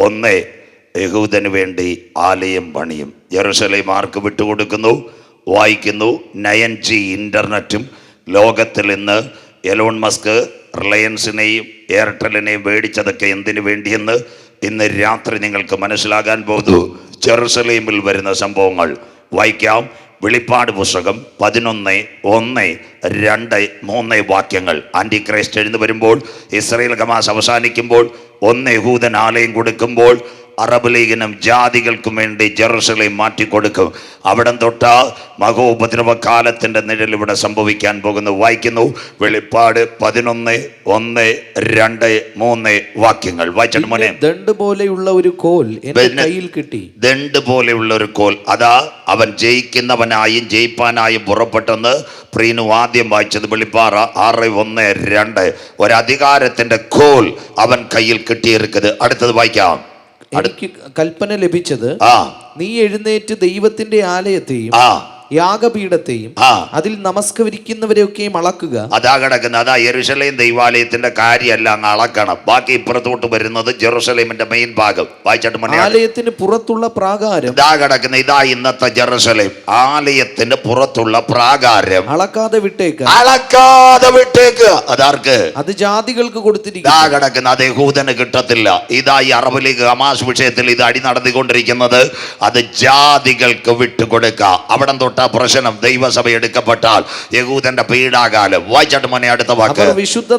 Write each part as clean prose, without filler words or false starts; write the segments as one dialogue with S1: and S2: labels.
S1: ഒന്ന്, യഹൂദന് വേണ്ടി ആലയം പണിയും. യെരൂശലേം ആർക്ക് വിട്ടുകൊടുക്കുന്നു? വായിക്കുന്നു. 9G ഇൻ്റർനെറ്റും ലോകത്തിൽ ഇന്ന് എലോൺ മസ്ക് റിലയൻസിനെയും എയർടെലിനെയും മേടിച്ചതൊക്കെ എന്തിനു വേണ്ടിയെന്ന് ഇന്ന് രാത്രി നിങ്ങൾക്ക് മനസ്സിലാകാൻ പോകുന്നു. ജെറുസലേമിൽ വരുന്ന സംഭവങ്ങൾ വായിക്കാം. വെളിപ്പാട് പുസ്തകം 11, 1, 2, 3 വാക്യങ്ങൾ. ആൻറ്റി ക്രൈസ്റ്റ് എഴുന്നു വരുമ്പോൾ, ഇസ്രായേൽ ഹമാസ് അവസാനിക്കുമ്പോൾ, ഒന്ന് യഹൂദൻ ആലയം കൊടുക്കുമ്പോൾ, അറബ് ലീഗിനും ജാതികൾക്കും വേണ്ടി ജെറുസലേം മാറ്റിക്കൊടുക്കും. അവിടം തൊട്ട മഹോപദ്രവകാലത്തിൻ്റെ നിഴൽ ഇവിടെ സംഭവിക്കാൻ പോകുന്നു. വായിക്കുന്നു. വെളിപ്പാട് 11, 1, 2, 3 വാക്യങ്ങൾ. വായിച്ചു മോനെ.
S2: ദണ്ഡ് പോലെയുള്ള ഒരു കോൽ എന്റെ കയ്യിൽ കിട്ടി.
S1: ദണ്ഡ് പോലെയുള്ള ഒരു കോൽ. അതാ അവൻ ജയിക്കുന്നവനായും ജയിപ്പാനായും പുറപ്പെട്ടെന്ന് പ്രീനു ആദ്യം വായിച്ചത്. വെളിപ്പാട് 6, 1, 2 ഒരധികാരത്തിന്റെ കോൽ അവൻ കയ്യിൽ കിട്ടിയിരിക്കുന്നത്. അടുത്തത് വായിക്കാം.
S2: എനിക്ക് കൽപ്പന ലഭിച്ചത്, നീ എഴുന്നേറ്റ് ദൈവത്തിന്റെ ആലയത്തെയും യാഗപീഠത്തെയും അതിൽ നമസ്കരിക്കുന്നവരെയൊക്കെയും അളക്കുക.
S1: അതാ കിടക്കുന്നത്. അതാ യെരൂശലേം ദൈവാലയത്തിന്റെ കാര്യമല്ല അങ്ങ് അളക്കണം. ബാക്കി ഇപ്പുറത്തോട്ട് വരുന്നത് ജെറുസലേമിന്റെ മെയിൻ ഭാഗം. വായിച്ചിട്ട്
S2: ആലയത്തിന് പുറത്തുള്ള പ്രാകാരം
S1: ഇതാ കിടക്കുന്നത്. ഇതാ ഇന്നത്തെ ജെറുസലേം. ആലയത്തിന് പുറത്തുള്ള പ്രാകാരം
S2: അളക്കാതെ വിട്ടേക്ക്.
S1: അതാർക്ക്?
S2: അത് ജാതികൾക്ക് കൊടുത്തിരിക്കുന്നു.
S1: ഇതാ കിടക്കുന്നത്. അത് യഹൂദന് കിട്ടത്തില്ല. ഇതാ ഈ അറബ് ലീഗ് ഹമാസ് വിഷയത്തിൽ ഇത് അടി നടന്നുകൊണ്ടിരിക്കുന്നത്. അത് ജാതികൾക്ക് വിട്ടുകൊടുക്കുക. അവിടം തൊട്ട് പ്രശ്നം. ദൈവസഭ എടുക്കപ്പെട്ടാൽ യഹൂദന്റെ പീഡാകാലം. വായിച്ചാട്ട് മോനെ അടുത്ത വാക്ക്.
S2: അവർ വിശുദ്ധ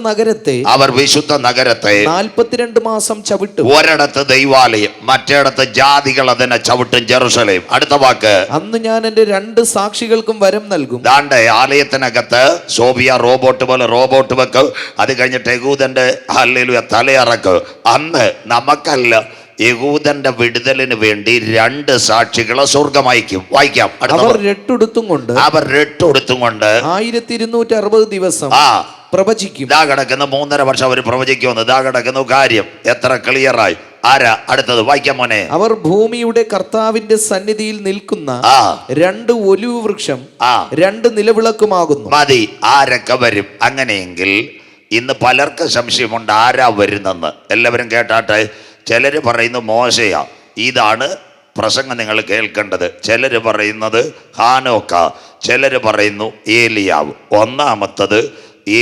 S2: നഗരത്തെ 42 മാസം ചവിട്ടും.
S1: ഒരിടത്ത് ദൈവാലയം, മറ്റേടത്ത് ജാതികൾ അതിനെ ചവിട്ടും. ജെറുസലേം. അടുത്ത വാക്ക്.
S2: അന്ന് ഞാൻ എന്റെ 2 സാക്ഷികൾക്കും വരം നൽകും.
S1: ദാണ്ടെ ആലയത്തിനകത്ത് സോഫിയ റോബോട്ട് പോലെ റോബോട്ട് വെക്ക്. അത് കഴിഞ്ഞിട്ട് യഹൂദന്റെ ഹല്ലേലൂയ തലയിറക്ക്. അന്ന് നമുക്കല്ല, യഹൂദന്റെ വിടുതലിന് വേണ്ടി 2 സാക്ഷികളെ സ്വർഗമയക്കും. വായിക്കാം.
S2: അവർ രട്ടുടുത്തും കൊണ്ട് 1260 ദിവസം പ്രവചിക്കും.
S1: ഇതാ കിടക്കുന്ന 3.5 വർഷം അവർ പ്രവചിക്കുമെന്ന്. ഇതാ കിടക്കുന്ന കാര്യം എത്ര ക്ലിയറായി. ആരാ? അടുത്തത് വായിക്കാം മോനെ.
S2: അവർ ഭൂമിയുടെ കർത്താവിന്റെ സന്നിധിയിൽ നിൽക്കുന്ന 2 ഒലിവ് വൃക്ഷം 2 നിലവിളക്കുമാകുന്നു.
S1: മതി. ആരൊക്കെ വരും? അങ്ങനെയെങ്കിൽ ഇന്ന് പലർക്കും സംശയമുണ്ട് ആരാ വരുന്നെന്ന്. എല്ലാവരും കേട്ടാട്ടെ. ചിലർ പറയുന്നു മോശയാ. ഇതാണ് പ്രസംഗം നിങ്ങൾ കേൾക്കേണ്ടത്. ചിലർ പറയുന്നത് ഹാനോക്ക, ചിലർ പറയുന്നു ഏലിയാവ്. ഒന്നാമത്തത്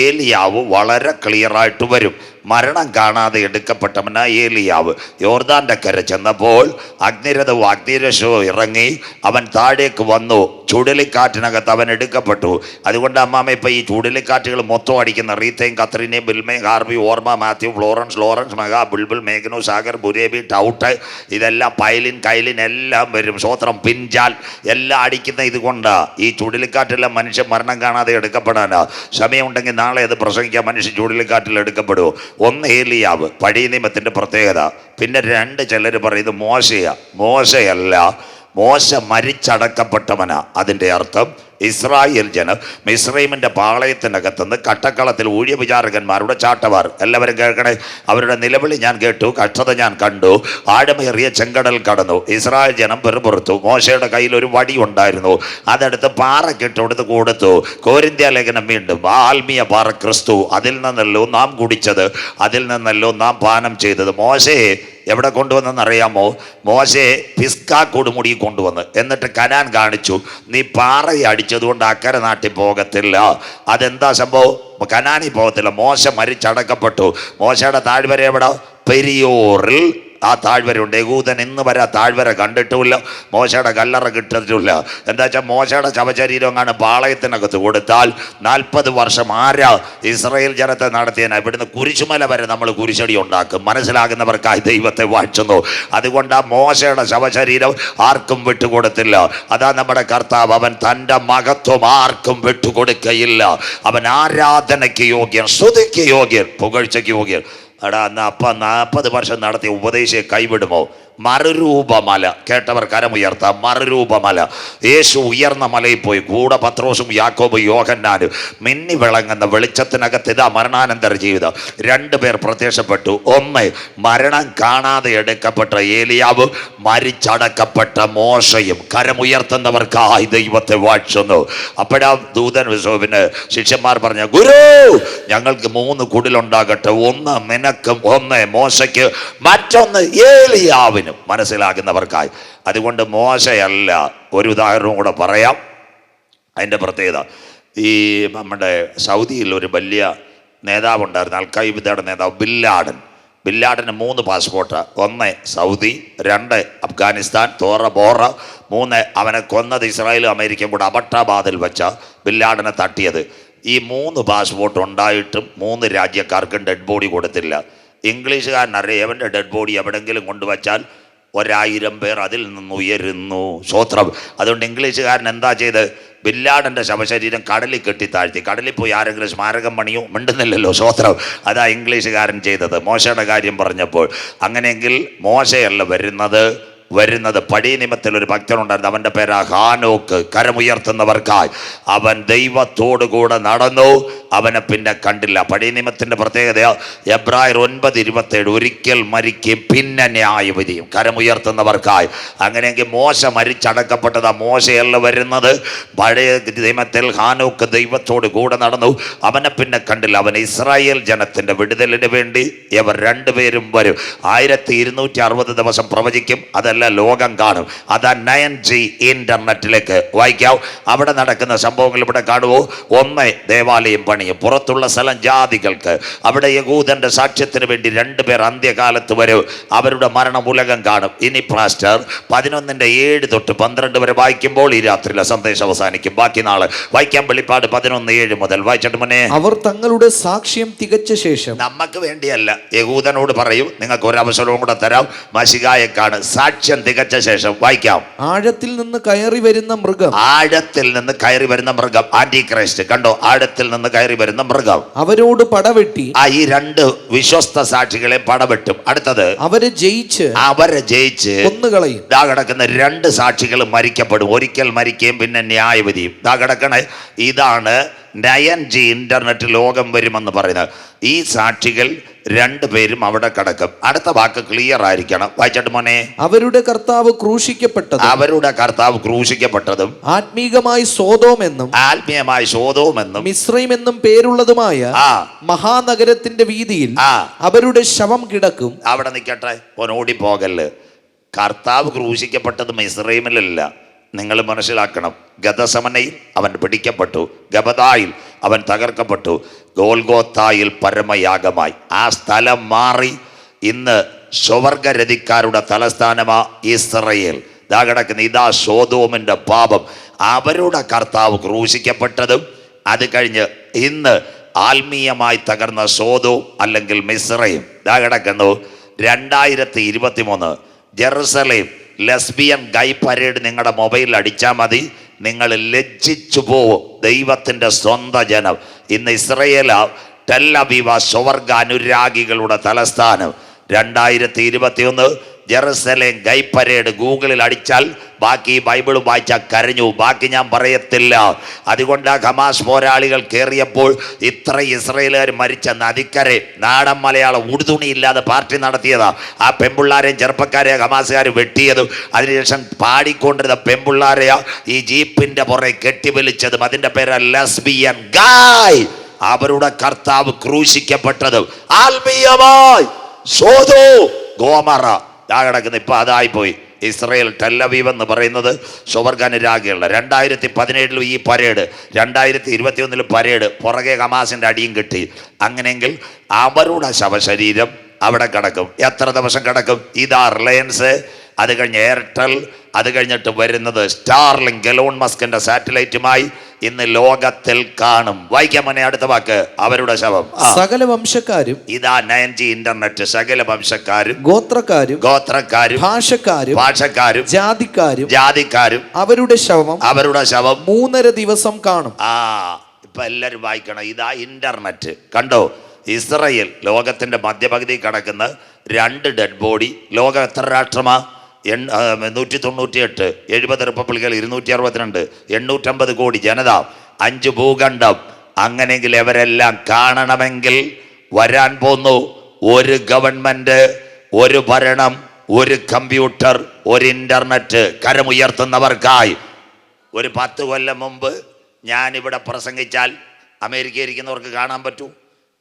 S1: ഏലിയാവ് വളരെ ക്ലിയറായിട്ട് വരും. മരണം കാണാതെ എടുക്കപ്പെട്ടവനാ ഏലിയാവ്. യോർദാന്റെ കര ചെന്നപ്പോൾ അഗ്നിരഥവും അഗ്നിരശവും ഇറങ്ങി അവൻ താഴേക്ക് വന്നു. ചുഴലിക്കാറ്റിനകത്ത് അവൻ എടുക്കപ്പെട്ടു. അതുകൊണ്ട് അമ്മാമ്മ ഇപ്പം ഈ ചുഴലിക്കാറ്റുകൾ മൊത്തം അടിക്കുന്ന റീത്തയും കത്രീനയും ബിൽമയും ഹാർബി, ഓർമ്മ, മാത്യു, ലോറൻസ്, മെഗാ, ബുൾബുൾ, മേഘനു, സാഗർ, ബുരേബി, ടൗട്ട്, ഇതെല്ലാം പൈലിൻ, കൈലിൻ എല്ലാം വരും. സ്വോത്രം, പിഞ്ചാൽ എല്ലാം അടിക്കുന്ന ഇതുകൊണ്ടാണ്. ഈ ചുഴലിക്കാറ്റെല്ലാം മനുഷ്യൻ മരണം കാണാതെ എടുക്കപ്പെടാനാ. സമയമുണ്ടെങ്കിൽ നാളെ അത് പ്രസംഗിക്കാൻ. മനുഷ്യൻ ചുഴലിക്കാറ്റിൽ എടുക്കപ്പെടുമോ? ഒന്ന് ഏലിയാവ്, പഴയ നിയമത്തിന്റെ പ്രത്യേകത. പിന്നെ 2 ചിലർ പറയുന്നത് മോശയല്ല, മോശ മരിച്ചടക്കപ്പെട്ടവനാ. അതിൻ്റെ അർത്ഥം ഇസ്രായേൽ ജനം മിസ്രൈമിൻ്റെ പാളയത്തിനകത്തുനിന്ന് കട്ടക്കളത്തിൽ ഊഴിയ വിചാരകന്മാരുടെ ചാട്ടവാർ. എല്ലാവരും കേൾക്കണേ. അവരുടെ നിലവിളി ഞാൻ കേട്ടു, കഷ്ടത ഞാൻ കണ്ടു. ആഴമേറിയ ചെങ്കടൽ കടന്നു. ഇസ്രായേൽ ജനം പെറുപുറത്തു. മോശയുടെ കയ്യിൽ ഒരു വടി ഉണ്ടായിരുന്നു. അതെടുത്ത് പാറക്കിട്ടെടുത്ത് കൊടുത്തു. കോരിന്ത്യ ലേഖനം വീണ്ടും ആത്മീയ പാറ ക്രിസ്തു. അതിൽ നിന്നല്ലോ നാം കുടിച്ചത്, അതിൽ നിന്നല്ലോ നാം പാനം ചെയ്തത്. മോശയെ എവിടെ കൊണ്ടുവന്നെന്നറിയാമോ? മോശയെ പിസ്കാ കൊടുമുടി കൊണ്ടുവന്ന് എന്നിട്ട് കനാൻ കാണിച്ചു. നീ പാറയെ അടിച്ചതുകൊണ്ട് അക്കരെ നാട്ടിൽ പോകത്തില്ല. അതെന്താ സംഭവം? കനാനി പോകത്തില്ല. മോശ മരിച്ചടക്കപ്പെട്ടു. മോശയുടെ താഴ്വര എവിടെ? പെരിയോറിൽ ആ താഴ്വരയുണ്ട്. യഹൂദൻ ഇന്ന് വരെ ആ താഴ്വര കണ്ടിട്ടുമില്ല. മോശയുടെ കല്ലറ കിട്ടിയിട്ടില്ല. എന്താ വെച്ചാൽ മോശയുടെ ശവശരീരം എങ്ങാണ് പാളയത്തിനകത്ത് കൊടുത്താൽ 40 വർഷം ആരാ ഇസ്രായേൽ ജനത്തെ നടത്തിയതിനാ. ഇവിടുന്ന് കുരിശുമല വരെ നമ്മൾ കുരിശടി ഉണ്ടാക്കും. മനസ്സിലാകുന്നവർക്കായി ദൈവത്തെ വാഴ്ത്തുന്നു. അതുകൊണ്ട് ആ മോശയുടെ ശവശരീരം ആർക്കും വിട്ടുകൊടുത്തില്ല. അതാ നമ്മുടെ കർത്താവ്. അവൻ തൻ്റെ മഹത്വം ആർക്കും വിട്ടുകൊടുക്കയില്ല. അവൻ ആരാധനയ്ക്ക് യോഗ്യൻ, സ്തുതിക്ക് യോഗ്യൻ, പുകഴ്ചയ്ക്ക് യോഗ്യൻ. എടാ, അന്ന് 40 വർഷം നടത്തിയ ഉപദേശിയെ കൈവിടുമോ? മറുരൂപമല. കേട്ടവർ കരമുയർത്താം. മറുരൂപമല. യേശു ഉയർന്ന മലയിൽ പോയി. കൂടെ പത്രോസും യാക്കോബും യോഹന്നാനും. മിന്നി വിളങ്ങുന്ന വെളിച്ചത്തിനകത്ത് ഇതാ മരണാനന്തര ജീവിതം. രണ്ടുപേർ പ്രത്യക്ഷപ്പെട്ടു. ഒന്ന്, മരണം കാണാതെ എടുക്കപ്പെട്ട ഏലിയാവും മരിച്ചടക്കപ്പെട്ട മോശയും. കരമുയർത്തുന്നവർക്കായി ദൈവത്തെ വാഴ്ത്തുന്നു. അപ്പോഴാ ദൂതൻ വിശ്വന് ശിഷ്യന്മാർ പറഞ്ഞ, ഗുരു, ഞങ്ങൾക്ക് 3 കുടിലുണ്ടാകട്ടെ, ഒന്ന് നിനക്കും, ഒന്ന് മോശയ്ക്ക്, മറ്റൊന്ന് ഏലിയാവിനും. മനസ്സിലാകുന്നവർക്കായി. അതുകൊണ്ട് മോശയല്ല. ഒരു ഉദാഹരണം കൂടെ പറയാം. അതിൻ്റെ പ്രത്യേകത, ഈ നമ്മുടെ സൗദിയിൽ ഒരു വലിയ നേതാവുണ്ടായിരുന്നു, അൽ ഖൈദയുടെ നേതാവ് ബിൻ ലാഡന് 3 പാസ്പോർട്ട്. 1 സൗദി, 2 അഫ്ഗാനിസ്ഥാൻ തോറ ബോറ, 3 അവനെ കൊന്നത് ഇസ്രായേലും അമേരിക്കയും കൂടെ അബട്ടാബാദിൽ വെച്ച ബിൻ ലാഡനെ തട്ടിയത്. ഈ 3 പാസ്പോർട്ട് ഉണ്ടായിട്ടും 3 രാജ്യക്കാർക്കും ഡെഡ് ബോഡി കൊടുത്തില്ല. ഇംഗ്ലീഷുകാരനറിയാം, അവൻ്റെ ഡെഡ് ബോഡി എവിടെങ്കിലും കൊണ്ടുവച്ചാൽ 1000 പേർ അതിൽ നിന്ന് ഉയരുന്നു. സ്വോത്രം. അതുകൊണ്ട് ഇംഗ്ലീഷുകാരൻ എന്താ ചെയ്ത്, ബിൻ ലാഡൻ്റെ ശവശരീരം കടലിൽ കെട്ടിത്താഴ്ത്തി. കടലിൽ പോയി ആരെങ്കിലും സ്മാരകം പണിയോ? മിണ്ടുന്നില്ലല്ലോ. സ്വോത്രം. അതാ ഇംഗ്ലീഷുകാരൻ ചെയ്തത് മോശയുടെ കാര്യം പറഞ്ഞപ്പോൾ. അങ്ങനെയെങ്കിൽ മോശയല്ല വരുന്നത് പടി നിമിത്തത്തിൽ ഒരു ഭക്തനുണ്ടായിരുന്നു. അവൻ്റെ പേരാ ഹാനോക്ക്. കരമുയർത്തുന്നവർക്കായി. അവൻ ദൈവത്തോടു കൂടെ നടന്നു, അവനെ പിന്നെ കണ്ടില്ല. പടി നിമിത്തത്തിൻ്റെ പ്രത്യേകത എബ്രായർ 9:27, ഒരിക്കൽ മരിക്കും പിന്നെ ന്യായവിധിയും. കരമുയർത്തുന്നവർക്കായി. അങ്ങനെയെങ്കിൽ മോശ മരിച്ചടക്കപ്പെട്ടതാ. മോശയല്ല വരുന്നത്. പഴയ നിയമത്തിൽ ഹാനോക്ക് ദൈവത്തോട് കൂടെ നടന്നു, അവനെ പിന്നെ കണ്ടില്ല. അവൻ ഇസ്രായേൽ ജനത്തിൻ്റെ വിടുതലിന് വേണ്ടി ഇവർ 2 പേരും വരും. 1260 ദിവസം പ്രവചിക്കും. അതല്ല ലോകം കാണും. അതാ 9G ഇന്റർനെറ്റിലേക്ക് വായിക്കാവും. അവിടെ നടക്കുന്ന സംഭവങ്ങൾ ഇവിടെ കാണുമോ? 1, ദേവാലയം പണിയും. പുറത്തുള്ള സ്ഥലം ജാതികൾക്ക്. അവിടെ യഹൂദന്റെ സാക്ഷ്യത്തിന് വേണ്ടി 2 പേർ അന്ത്യകാലത്ത് വരും. അവരുടെ മരണം ഉലകം കാണും. ഇനി പാസ്റ്റർ 11:7 തൊട്ട് 12 വരെ വായിക്കുമ്പോൾ ഈ രാത്രിയിലെ സന്ദേശം അവസാനിക്കും. ബാക്കി നാളെ വായിക്കാൻ. വെളിപ്പാട് 11:7 മുതൽ വായിച്ചിട്ട് മുന്നേ.
S2: അവർ തങ്ങളുടെ സാക്ഷ്യം തികച്ച ശേഷം.
S1: നമുക്ക് വേണ്ടിയല്ല, യഹൂദനോട് പറയും, നിങ്ങൾക്ക് ഒരു അവസരവും കൂടെ തരാം, മശിഹായെക്കാണ്. സാക്ഷ്യം തികച്ച ശേഷം വായിക്കാം.
S2: ആഴത്തിൽ നിന്ന് കയറി വരുന്ന മൃഗം.
S1: Anti Christ. കണ്ടോ? ആഴത്തിൽ നിന്ന് കയറി വരുന്ന മൃഗം
S2: അവരോട് പടവെട്ടി.
S1: ഈ 2 വിശ്വസ്ത സാക്ഷികളെ പടവെട്ടും. അടുത്തത്, അവരെ ജയിച്ച്
S2: കൊന്നുകളയും.
S1: ദാ കിടക്കുന്ന 2 സാക്ഷികൾ മരിക്കപ്പെടും. ഒരിക്കൽ മരിക്കുകയും പിന്നെ ന്യായവിധിയും. ദാ കിടക്കണേ. ഇതാണ് 9G ഇന്റർനെറ്റ് ലോകം വരുമെന്ന് പറയുന്നത്. ഈ സാക്ഷികൾ 2 പേരും അവിടെ കിടക്കും. അടുത്ത വാക്ക് ക്ലിയർ ആയിരിക്കണം. വായിച്ചിട്ട് മോനെ.
S2: അവരുടെ കർത്താവ് ക്രൂശിക്കപ്പെട്ടതും ആത്മീകമായി സോദോമെന്നും മിസ്രൈം എന്നും പേരുള്ളതുമായ മഹാനഗരത്തിന്റെ വീതിയിൽ അവരുടെ ശവം കിടക്കും.
S1: അവിടെ നിൽക്കട്ടെ, ഓടിപ്പോകല്. കർത്താവ് ക്രൂശിക്കപ്പെട്ടത് മിസ്രൈമിലല്ല. നിങ്ങൾ മനസ്സിലാക്കണം. ഗദസമനയിൽ അവൻ പിടിക്കപ്പെട്ടു, ഗബദായിൽ അവൻ തകർക്കപ്പെട്ടു, ഗോൽഗോത്തായിൽ പരമയാഗമായി. ആ സ്ഥലം മാറി ഇന്ന് സ്വവർഗരതിക്കാരുടെ തലസ്ഥാനമാ ഇസ്രയേൽ. ഇതാ കിടക്കുന്ന, ഇതാ സോദോമിൻ്റെ പാപം. അവരുടെ കർത്താവ് ക്രൂശിക്കപ്പെട്ടതും അത് കഴിഞ്ഞ് ഇന്ന് ആത്മീയമായി തകർന്ന സോദോം അല്ലെങ്കിൽ മിസ്രയും. ഇതാ കിടക്കുന്നു 2023 ജെറുസലേം ലെസ്ബിയൻ ഗൈ പരേഡ് നിങ്ങളുടെ മൊബൈലിൽ അടിച്ചാൽ മതി, നിങ്ങൾ ലജ്ജിച്ചു പോവും. ദൈവത്തിൻ്റെ സ്വന്തം ജനം. ഇന്ന് ഇസ്രയേല ടെൽ അവീവ സ്വവർഗ അനുരാഗികളുടെ തലസ്ഥാനം. 2021 ജെറുസലേം ഗൈ പരേഡ് ഗൂഗിളിൽ അടിച്ചാൽ ബാക്കി ബൈബിളും വായിച്ചാൽ കരഞ്ഞു. ബാക്കി ഞാൻ പറയത്തില്ല. അതുകൊണ്ട് ഹമാസ് പോരാളികൾ കയറിയപ്പോൾ ഇത്ര ഇസ്രയേലുകാർ മരിച്ച നദിക്കരെ നാടൻ മലയാളം ഉടുതുണി ഇല്ലാതെ പാർട്ടി നടത്തിയതാ. ആ പെൺപിള്ളാരെയും ചെറുപ്പക്കാരെയും ഹമാസുകാർ വെട്ടിയതും അതിനുശേഷം പാടിക്കൊണ്ടിരുന്ന പെൺപിള്ളാരെയാ ഈ ജീപ്പിന്റെ പുറകെ കെട്ടിവലിച്ചതും. അതിൻ്റെ പേര് ലെസ്ബിയൻ ഗായ്. അവരുടെ കർത്താവ് ക്രൂശിക്കപ്പെട്ടതും ആത്മീയമായി സോദോം ഗോമറ കിടക്കുന്ന. ഇപ്പൊ അതായിപ്പോയി. ഇസ്രയേൽ ടെൽ അവീവ് എന്ന് പറയുന്നത് സ്വവർഗാനുരാഗികളുടെ. 2017 ഈ പരേഡ്, 2021 പരേഡ്, പുറകെ ഹമാസിന്റെ അടിയും കിട്ടി. അങ്ങനെയെങ്കിൽ അവരുടെ ശവശരീരം അവിടെ കിടക്കും. എത്ര ദിവസം കിടക്കും? ഇതാ റിലയൻസ്, അത് കഴിഞ്ഞ് എയർടെൽ, അത് കഴിഞ്ഞിട്ട് വരുന്നത് സ്റ്റാർലിങ്ക്, എലോൺ മസ്കിന്റെ സാറ്റലൈറ്റുമായി ഇന്ന് ലോകത്തിൽ കാണും. വായിക്കാൻ മോനെ അടുത്ത വാക്ക്. അവരുടെ ശവം.
S2: സകല വംശക്കാരും.
S1: ഇതാ 9G ഇന്റർനെറ്റ്. സകല വംശക്കാരും, ഗോത്രക്കാരും, ഭാഷക്കാരും, ജാതിക്കാരും അവരുടെ ശവം
S2: 3.5 ദിവസം കാണും.
S1: ഇപ്പൊ എല്ലാരും വായിക്കണം. ഇതാ ഇന്റർനെറ്റ്. കണ്ടോ? ഇസ്രയേൽ ലോകത്തിന്റെ മധ്യപകുതി കിടക്കുന്ന 2 ഡെഡ് ബോഡി. ലോകം എത്ര രാഷ്ട്രമാ? 198, 70 റിപ്പബ്ലിക്കുകൾ, 262, 850 കോടി ജനത, 5 ഭൂഖണ്ഡം. അങ്ങനെയെങ്കിൽ ഇവരെല്ലാം കാണണമെങ്കിൽ വരാൻ പോന്നു ഒരു ഗവൺമെന്റ്, ഒരു ഭരണം, ഒരു കമ്പ്യൂട്ടർ, ഒരു ഇന്റർനെറ്റ്. കരമുയർത്തുന്നവർക്കായി ഒരു 10 കൊല്ലം മുമ്പ് ഞാനിവിടെ പ്രസംഗിച്ചാൽ അമേരിക്കയിൽ ഇരിക്കുന്നവർക്ക് കാണാൻ പറ്റൂ.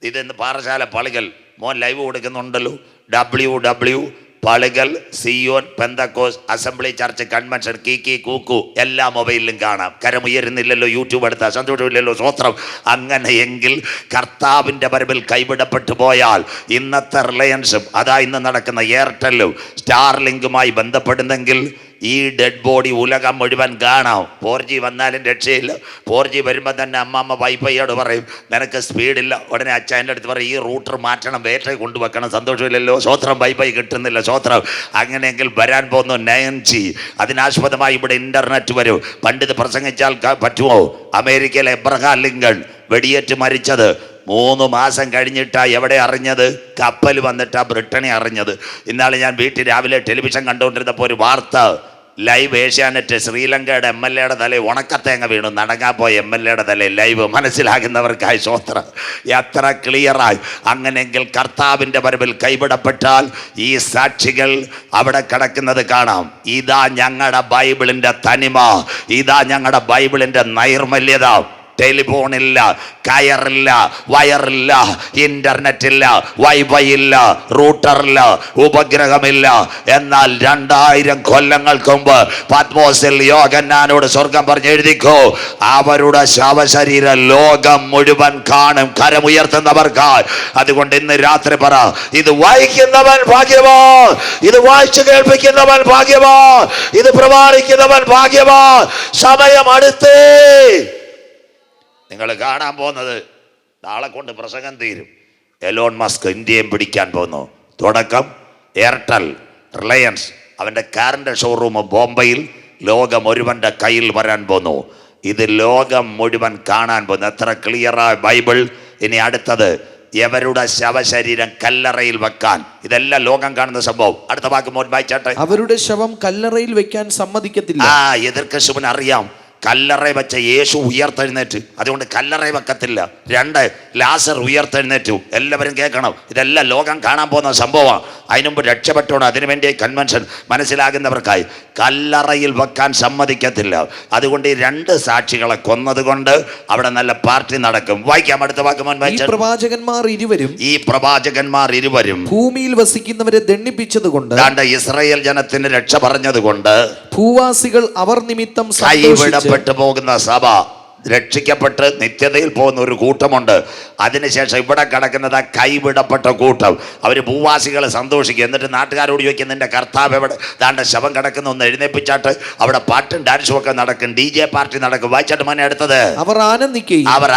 S1: ഇതെന്ന് പാറശാല പളികൾ മോൻ ലൈവ് കൊടുക്കുന്നുണ്ടല്ലോ. WW പളികൾ സിയോൻ പെന്തക്കോസ് അസംബ്ലി ചർച്ച് കൺവെൻഷൻ കീക്കി കൂക്കു എല്ലാ മൊബൈലിലും കാണാം. കരമുയരുന്നില്ലല്ലോ, യൂട്യൂബ് എടുത്താൽ സന്തോഷമില്ലല്ലോ, സ്വത്രം. അങ്ങനെയെങ്കിൽ കർത്താവിൻ്റെ വരവിൽ കൈവിടപ്പെട്ടു പോയാൽ ഇന്നത്തെ റിലയൻസും അതാ ഇന്ന് നടക്കുന്ന എയർടെല്ലും സ്റ്റാർലിങ്കുമായി ബന്ധപ്പെടുന്നെങ്കിൽ ഈ ഡെഡ് ബോഡി ഉലകം മുഴുവൻ കാണാം. 4G വന്നാലും രക്ഷയില്ല. 4G വരുമ്പോൾ തന്നെ അമ്മമ്മ വൈഫൈയോട് പറയും നിനക്ക് സ്പീഡില്ല. ഉടനെ അച്ഛൻ്റെ അടുത്ത് പറയും ഈ റൂട്ടർ മാറ്റണം, ബാറ്ററി കൊണ്ടുവെക്കണം. സന്തോഷമില്ലല്ലോ, സ്വത്രം. വൈഫൈ കിട്ടുന്നില്ല, സ്വത്രം. അങ്ങനെയെങ്കിൽ വരാൻ പോകുന്നു 9G. അതിനാസ്പദമായി ഇവിടെ ഇൻ്റർനെറ്റ് വരും. പണ്ടിത് പ്രസംഗിച്ചാൽ പറ്റുമോ? അമേരിക്കയിലെ എബ്രഹാം ലിങ്കൺ വെടിയേറ്റ് മരിച്ചത് 3 മാസം കഴിഞ്ഞിട്ടാ എവിടെ അറിഞ്ഞത്? കപ്പൽ വന്നിട്ടാ ബ്രിട്ടനെ അറിഞ്ഞത്. ഇന്നാൾ ഞാൻ വീട്ടിൽ രാവിലെ ടെലിവിഷൻ കണ്ടുകൊണ്ടിരുന്നപ്പോൾ ഒരു വാർത്ത, ലൈവ് ഏഷ്യാനെറ്റ്, ശ്രീലങ്കയുടെ MLA തല ഉണക്കത്തേങ്ങ വീണു. നടങ്ങാൻ പോയ MLA തല ലൈവ്. മനസ്സിലാകുന്നവർക്കായി സ്വത്രം. എത്ര ക്ലിയറായി. അങ്ങനെയെങ്കിൽ കർത്താവിൻ്റെ വരവിൽ കൈവിടപ്പെട്ടാൽ ഈ സാക്ഷികൾ അവിടെ കിടക്കുന്നത് കാണാം. ഇതാ ഞങ്ങളുടെ ബൈബിളിൻ്റെ തനിമ, ഇതാ ഞങ്ങളുടെ ബൈബിളിൻ്റെ നൈർമല്യത. ടെലിഫോണില്ല, കയറില്ല, വയറില്ല, ഇന്റർനെറ്റില്ല, വൈഫൈ ഇല്ല, റൂട്ടറില്ല, ഉപഗ്രഹമില്ല. എന്നാൽ 2000 കൊല്ലങ്ങൾക്ക് മുമ്പ് പത്മോസിൽ യോഹന്നാനോട് സ്വർഗം പറഞ്ഞ് എഴുതിക്കോ, അവരുടെ ശവശരീര ലോകം മുഴുവൻ കാണും. കരമുയർത്തുന്നവർക്കായി. അതുകൊണ്ട് ഇന്ന് രാത്രി പറ, ഇത് വായിക്കുന്നവൻ ഭാഗ്യവാൻ, ഇത് വായിച്ചു കേൾപ്പിക്കുന്നവൻ ഭാഗ്യവാൻ, ഇത് പ്രമാണിക്കുന്നവൻ ഭാഗ്യവാൻ. സമയം അടുത്തേ. നിങ്ങൾ കാണാൻ പോകുന്നത് നാളെ കൊണ്ട് പ്രസംഗം തീരും. എലോൺ മസ്ക് ഇന്ത്യയും പിടിക്കാൻ പോകുന്നു. തുടക്കം എയർടെൽ, റിലയൻസ്, അവൻ്റെ കാറിൻ്റെ ഷോറൂം ബോംബെയിൽ ലോകം മുഴുവൻ്റെ കയ്യിൽ വരാൻ പോകുന്നു. ഇത് ലോകം മുഴുവൻ കാണാൻ പോകുന്നു. എത്ര ക്ലിയറായ ബൈബിൾ. ഇനി അടുത്തത് എവരുടെ ശവശരീരം കല്ലറയിൽ വെക്കാൻ. ഇതെല്ലാം ലോകം കാണുന്ന സംഭവം. അടുത്ത വാക്ക് മോൻ വായിച്ചാട്ടെ.
S2: അവരുടെ ശവം കല്ലറയിൽ വെക്കാൻ സമ്മതിക്കത്തില്ല.
S1: എതിർക്കശുവിന് അറിയാം കല്ലറ വെച്ച യേശു ഉയർത്തെഴുന്നേറ്റ്, അതുകൊണ്ട് കല്ലറ വെക്കത്തില്ല. 2 ലാസർ ഉയർത്തെഴുന്നേറ്റു. എല്ലാവരും കേൾക്കണം, ഇതെല്ലാം ലോകം കാണാൻ പോകുന്ന സംഭവമാണ്. അതിനുമുമ്പ് രക്ഷപ്പെട്ടോണം. അതിനുവേണ്ടി കൺവെൻഷൻ. മനസ്സിലാകുന്നവർക്കായി കല്ലറയിൽ വെക്കാൻ സമ്മതിക്കത്തില്ല. അതുകൊണ്ട് ഈ 2 സാക്ഷികളെ കൊന്നത് കൊണ്ട് അവിടെ നല്ല പാർട്ടി നടക്കും. വായിക്കാം അടുത്ത വാക്ക് മോൻ വായിച്ചു.
S2: ഈ പ്രവാചകന്മാർ ഇരുവരും
S1: ഭൂമിയിൽ
S2: വസിക്കുന്നവരെ ദണ്ഡിപ്പിച്ചത് കൊണ്ട്,
S1: ഇസ്രായേൽ ജനത്തിന് രക്ഷ പറഞ്ഞത് കൊണ്ട്
S2: ഭൂവാസികൾ അവർ നിമിത്തം
S1: പെട്ടു പോകുന്ന സഭ രക്ഷിക്കപ്പെട്ട് നിത്യതയിൽ പോകുന്ന ഒരു കൂട്ടമുണ്ട്. അതിനുശേഷം ഇവിടെ കിടക്കുന്നത് കൈവിടപ്പെട്ട കൂട്ടം. അവർ ഭൂവാസികൾ സന്തോഷിക്കും. എന്നിട്ട് നാട്ടുകാരോട് ചോദിക്കും നിന്റെ കർത്താവ് എവിടെ? ദാണ്ട ശവം കിടക്കുന്ന ഒന്ന് എഴുന്നേപ്പിച്ചാട്ട്. അവിടെ പാട്ടും ഡാൻസും ഒക്കെ നടക്കും, DJ പാർട്ടി നടക്കും. വായിച്ചാട്ട് മോനെ അടുത്തത്.
S2: അവർ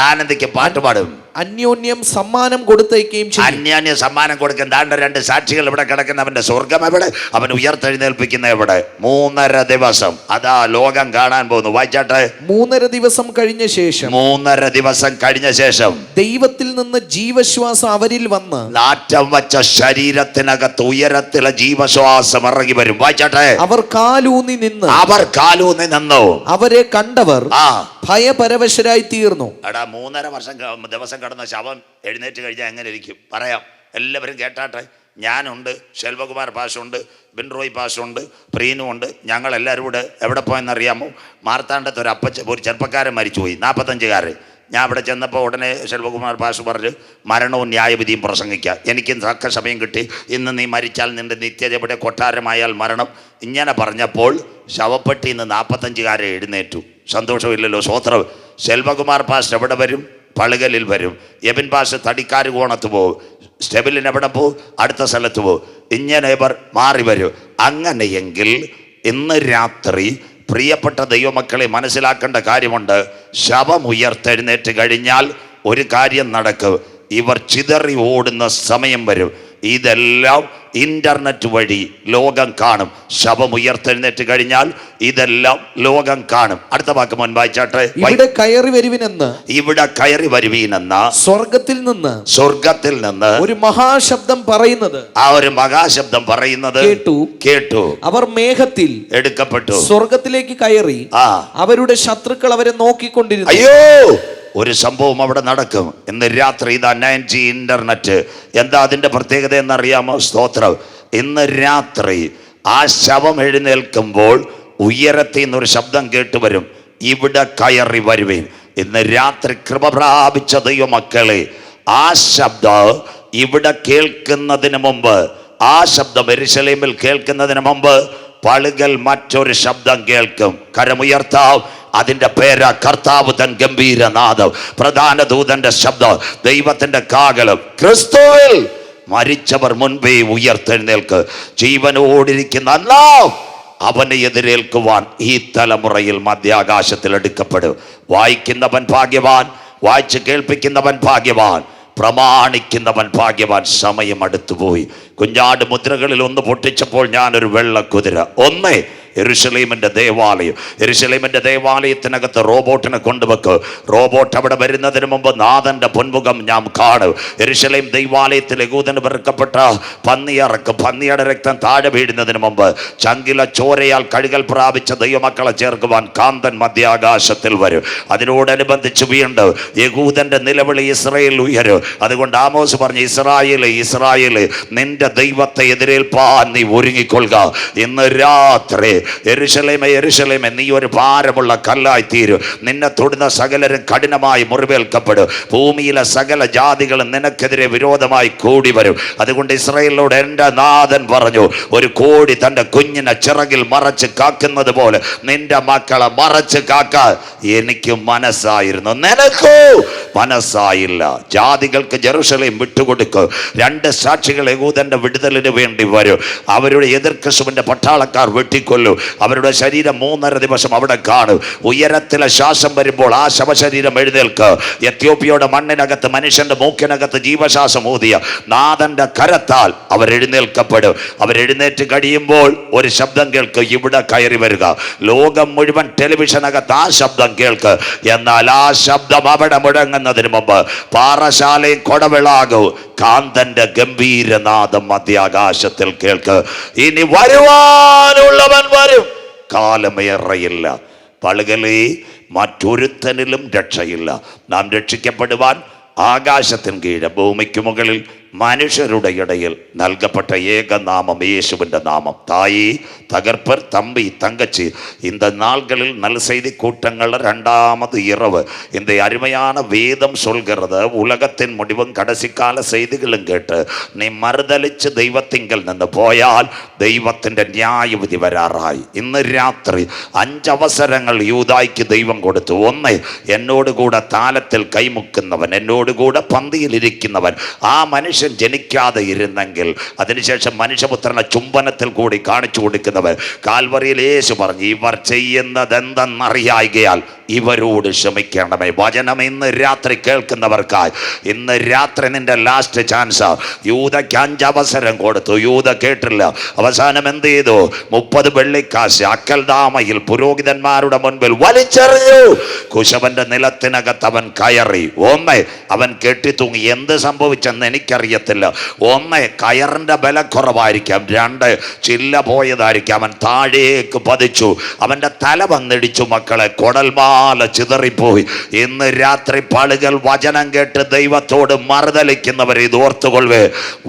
S2: ആനന്ദിക്കും,
S1: പാട്ട് പാടും,
S2: അന്യോന്യം സമ്മാനം കൊടുത്തേക്കുകയും ചെയ്യും.
S1: അന്യോന്യം സമ്മാനം കൊടുക്കും. ദാണ്ട 2 സാക്ഷികൾ ഇവിടെ കിടക്കുന്നവന്റെ സ്വർഗം എവിടെ? അവൻ ഉയർത്തെഴുന്നേൽപ്പിക്കുന്ന എവിടെ? 3.5 ദിവസം. അതാ ലോകം കാണാൻ പോകുന്നു. വായിച്ചാട്ടെ.
S2: 3.5 ദിവസം കഴിഞ്ഞ ശേഷം,
S1: 3.5 ദിവസം കഴിഞ്ഞ ശേഷം
S2: ദൈവത്തിൽ നിന്ന് ജീവശ്വാസം അവരിൽ വന്ന്
S1: നാറ്റം വച്ച ശരീരത്തിനകത്ത് ഉയരത്തിലെ ജീവശ്വാസം ഇറങ്ങി വരും. വായിച്ചാട്ടെ.
S2: അവർ കാലൂന്നി
S1: നിന്നു.
S2: അവരെ കണ്ടവർ ഭയപരവശരായി തീർന്നു.
S1: എടാ 3.5 ദിവസം കടന്ന ശവം എഴുന്നേറ്റ് കഴിഞ്ഞാൽ എങ്ങനെ ഇരിക്കും? പറയാം, എല്ലാവരും കേട്ടാട്ടെ. ഞാനുണ്ട്, ശെൽവകുമാർ പാഷുണ്ട്, ബിൻറോയ് പാഷുണ്ട്, പ്രീനു ഉണ്ട്. ഞങ്ങളെല്ലാവരും കൂടെ എവിടെ പോയെന്നറിയാമോ? മാർത്താണ്ഡത്ത് ഒരു ചെറുപ്പക്കാരൻ മരിച്ചുപോയി, 45കാരൻ. ഞാൻ അവിടെ ചെന്നപ്പോൾ ഉടനെ ശെൽവകുമാർ പാഷു പറഞ്ഞു മരണവും ന്യായവിധിയും പ്രസംഗിക്കുക. എനിക്കും തക്ക സമയം കിട്ടി. ഇന്ന് നീ മരിച്ചാൽ നിന്റെ നിത്യത എവിടെ? കൊട്ടാരമായാൽ മരണം. ഇങ്ങനെ പറഞ്ഞപ്പോൾ ശവപ്പെട്ടിയിൽ നിന്ന് 45കാരൻ എഴുന്നേറ്റു. സന്തോഷമില്ലല്ലോ, സ്വോത്രം. ശെൽവകുമാർ പാഷ് എവിടെ വരും? പളുകലിൽ വരും. എബിൻ പാഷ് തടിക്കാർ കോണത്ത് പോകും. സ്റ്റെബിലിന് എവിടെ പോകും? അടുത്ത സ്ഥലത്ത് പോകും. ഇങ്ങനെ ഇവർ മാറി വരും. അങ്ങനെയെങ്കിൽ ഇന്ന് രാത്രി പ്രിയപ്പെട്ട ദൈവമക്കളെ മനസ്സിലാക്കേണ്ട കാര്യമുണ്ട്. ശവം ഉയർത്തെഴുന്നേറ്റ് കഴിഞ്ഞാൽ ഒരു കാര്യം നടക്കും. ഇവർ ചിതറി ഓടുന്ന സമയം വരും. ഇതെല്ലാം ഇന്റർനെറ്റ് വഴി ലോകം കാണും. ശവം ഉയർത്തെഴുന്നേറ്റ് കഴിഞ്ഞാൽ ഇതെല്ലാം ലോകം കാണും. അടുത്ത വാക്ക് മുൻ വായിച്ചാട്ടെ.
S2: ഇവിടെ കയറി വരുവിനെന്ന്,
S1: ഇവിടെ കയറി വരുവീനെന്ന
S2: സ്വർഗത്തിൽ നിന്ന് ഒരു മഹാശബ്ദം പറയുന്നത്,
S1: ആ ഒരു മഹാശബ്ദം പറയുന്നത് കേട്ടു.
S2: അവർ മേഘത്തിൽ
S1: എടുക്കപ്പെട്ടു,
S2: സ്വർഗത്തിലേക്ക് കയറി. അവരുടെ ശത്രുക്കൾ അവരെ നോക്കിക്കൊണ്ടിരുന്നു.
S1: അയ്യോ, ഒരു സംഭവം അവിടെ നടക്കും ഇന്ന് രാത്രി. ഇതാ 9G ഇന്റർനെറ്റ്. എന്താ അതിന്റെ പ്രത്യേകത എന്നറിയാമോ? സ്തോത്രം. ഇന്ന് രാത്രി ആ ശവം എഴുന്നേൽക്കുമ്പോൾ ഉയരത്തിൽ നിന്നൊരു ശബ്ദം കേട്ടുവരും, ഇവിടെ കയറി വരുവേൻ. ഇന്ന് രാത്രി കൃപ പ്രാപിച്ച ദൈവമക്കളെ, ആ ശബ്ദം ഇവിടെ കേൾക്കുന്നതിന് മുമ്പ്, ആ ശബ്ദം യെരൂശലേമിൽ കേൾക്കുന്നതിന് മുമ്പ് പളുകൽ മറ്റൊരു ശബ്ദം കേൾക്കും. കരമുയർത്താം. അതിന്റെ പേരാ കർത്താവ് തൻ ഗംഭീരനാദം, പ്രധാന ദൂതന്റെ ശബ്ദം, ദൈവത്തിന്റെ കാഹളം. ക്രിസ്തുവിൽ മരിച്ചവർ മുൻപേ ഉയർത്തെഴുന്നേൽക്ക്. ജീവനോടിരിക്കുന്ന നാം അവനെ എതിരേൽക്കുവാൻ ഈ തലമുറയിൽ മധ്യാകാശത്തിൽ എടുക്കപ്പെടും. വായിക്കുന്നവൻ ഭാഗ്യവാൻ, വായിച്ച് കേൾപ്പിക്കുന്നവൻ ഭാഗ്യവാൻ, പ്രമാണിക്കുന്നവൻ ഭാഗ്യവാൻ. സമയം അടുത്തുപോയി. കുഞ്ഞാട് മുദ്രകളിൽ ഒന്ന് പൊട്ടിച്ചപ്പോൾ ഞാനൊരു വെള്ളക്കുതിര, ഒന്ന് യെരൂശലേമിന്റെ ദേവാലയം, യെരൂശലേമിന്റെ ദേവാലയത്തിനകത്ത് റോബോട്ടിനെ കൊണ്ടുവെക്ക്. റോബോട്ട് അവിടെ വരുന്നതിന് മുമ്പ് നാഥന്റെ പൊൻമുഖം ഞാൻ കാണും. യെരൂശലേം ദൈവാലയത്തിൽ യഹൂദന് വെറുക്കപ്പെട്ട പന്നിയറക്ക്, പന്നിയുടെ രക്തം താഴെ വീഴുന്നതിന് മുമ്പ് ചങ്കില ചോരയാൽ കഴുകൽ പ്രാപിച്ച ദൈവമക്കളെ ചേർക്കുവാൻ കാന്തൻ മധ്യാകാശത്തിൽ വരും. അതിനോടനുബന്ധിച്ച് വീണ്ടും യഹൂദന്റെ നിലവിളി ഇസ്രായേൽ ഉയരും. അതുകൊണ്ട് ആമോസ് പറഞ്ഞു, ഇസ്രായേല് നിന്റെ ദൈവത്തെ എതിരേൽപ്പാൻ നീ ഒരുങ്ങിക്കൊള്ളുക. ഇന്ന് രാത്രി യെരൂശലേമേ, നീ ഒരു ഭാരമുള്ള കല്ലായി തീരും. നിന്നെ തൊടുന്ന സകലരും കഠിനമായി മുറിവേൽക്കപ്പെടും. ഭൂമിയിലെ സകല ജാതികളും നിനക്കെതിരെ വിരോധമായി കൂടി വരും. അതുകൊണ്ട് ഇസ്രായേലിനോട് എൻ്റെ നാഥൻ പറഞ്ഞു, ഒരു കോഴി തൻ്റെ കുഞ്ഞിനെ ചിറകിൽ മറച്ച് കാക്കുന്നത് പോലെ നിന്റെ മക്കളെ മറച്ച് കാക്കാൻ എനിക്ക് മനസ്സായിരുന്നു, നിനക്കോ മനസ്സായില്ല. ജാതികൾക്ക് ജെറുസലേം വിട്ടുകൊടുക്കും. 2 സാക്ഷികൾ യഹൂദന്റെ വിടുതലിന് വേണ്ടി വരും. അവരുടെ എതിർ ക്രിസ്തുവിന്റെ പട്ടാളക്കാർ വെട്ടിക്കൊല്ലും. അവരുടെ ശരീരം 3.5 ദിവസം അവിടെ കാണും. ഉയരത്തിലെ ശ്വാസം വരുമ്പോൾ ആ ശവശരീരം എഴുന്നേൽക്ക്. എത്യോപ്യയുടെ മണ്ണിനകത്ത്, മനുഷ്യന്റെ മൂക്കിനകത്ത് ജീവശ്വാസം ഊതിയ നാഥന്റെ കരത്താൽ അവരെഴുന്നേൽക്കപ്പെടും. അവരെഴുന്നേറ്റ് കഴിയുമ്പോൾ ഒരു ശബ്ദം കേൾക്ക്, ഇവിടെ കയറി വരിക. ലോകം മുഴുവൻ ടെലിവിഷനകത്ത് ആ ശബ്ദം കേൾക്ക്. എന്നാൽ ആ ശബ്ദം അവിടെ മുഴങ്ങുന്നതിന് മുമ്പ് പാറശാലയും കൊടവിളാകും കാന്തന്റെ ഗംഭീരനാദം മധ്യാകാശത്തിൽ കേൾക്ക്. ഇനി വരുവാനുള്ളവൻ വരും, കാലമേറയില്ല. പളുകളെ, മറ്റൊരുത്തനിലും രക്ഷയില്ല. നാം രക്ഷിക്കപ്പെടുവാൻ ആകാശത്തിന് കീഴ് ഭൂമിക്ക് മുകളിൽ മനുഷ്യരുടെ ഇടയിൽ നൽകപ്പെട്ട ഏകനാമം യേശുവിൻ്റെ നാമം. தாயி, தகர்ப்பர், தம்பி, தங்கச்சி, இந்த நாள்களில் நல் செய்தி கூட்டங்கள் 2வது இரவு இந்த அருமையான வேதம் சொல்கிறது, உலகத்தின் முடிவும் கடைசி கால செய்திகளும் கேட்டு நீ மறுதலிച്ച് ദൈവത്തിങ്കൽ നിന്ന് പോയാൽ ദൈവത്തിൻ്റെ ന്യായവിധി വരാറായി. ഇന്ന് രാത്രി 5 അവസരങ്ങൾ യൂദായ്ക്ക് ദൈവം കൊടുത്തു. 1, എന്നോടുകൂടെ താലത്തിൽ കൈമുക്കുന്നവൻ, എന്നോടുകൂടെ പന്തിയിലിരിക്കുന്നവൻ. ആ മനുഷ്യൻ ജനിക്കാതെ ഇരുന്നെങ്കിൽ അതിനുശേഷം മനുഷ്യപുത്രനെ ചുംബനത്തിൽ കൂടി കാണിച്ചു കൊടുക്കുന്നവൻ. കാൽവറിയിൽ യേശു പറഞ്ഞു, ഇവർ ചെയ്യുന്നതെന്തെന്നറിയായികയാൽ ഇവരോട് ക്ഷമിക്കണമേ. വചനം ഇന്ന് രാത്രി കേൾക്കുന്നവർക്കായി ഇന്ന് രാത്രി നിന്റെ ലാസ്റ്റ് ചാൻസ്. യൂദയ്ക്ക് 5 അവസരം കൊടുത്തു, യൂദ കേട്ടില്ല. അവസാനം എന്ത് ചെയ്തു? 30 വെള്ളിക്കാശ് അക്കൽദാമയിൽ പുരോഹിതന്മാരുടെ മുൻപിൽ വലിച്ചെറിഞ്ഞു. കുശവന്റെ നിലത്തിനകത്ത് അവൻ കയറി. 1, അവൻ കെട്ടിത്തൂങ്ങി. എന്ത് സംഭവിച്ചെന്ന് എനിക്കറിയത്തില്ല. 1, കയറിന്റെ ബലക്കുറവായിരിക്കാം. 2, ചില്ല പോയതായിരിക്കാം. അവൻ താഴേക്ക് പതിച്ചു. അവന്റെ തല വന്നിടിച്ചു. മക്കളെ, കൊടൽമാല ചിതറിപ്പോയി. ഇന്ന് രാത്രി പളുകൾ വചനം കേട്ട് ദൈവത്തോട് മറുതലിക്കുന്നവരെ ഇത് ഓർത്തുകൊള്ളുവേ.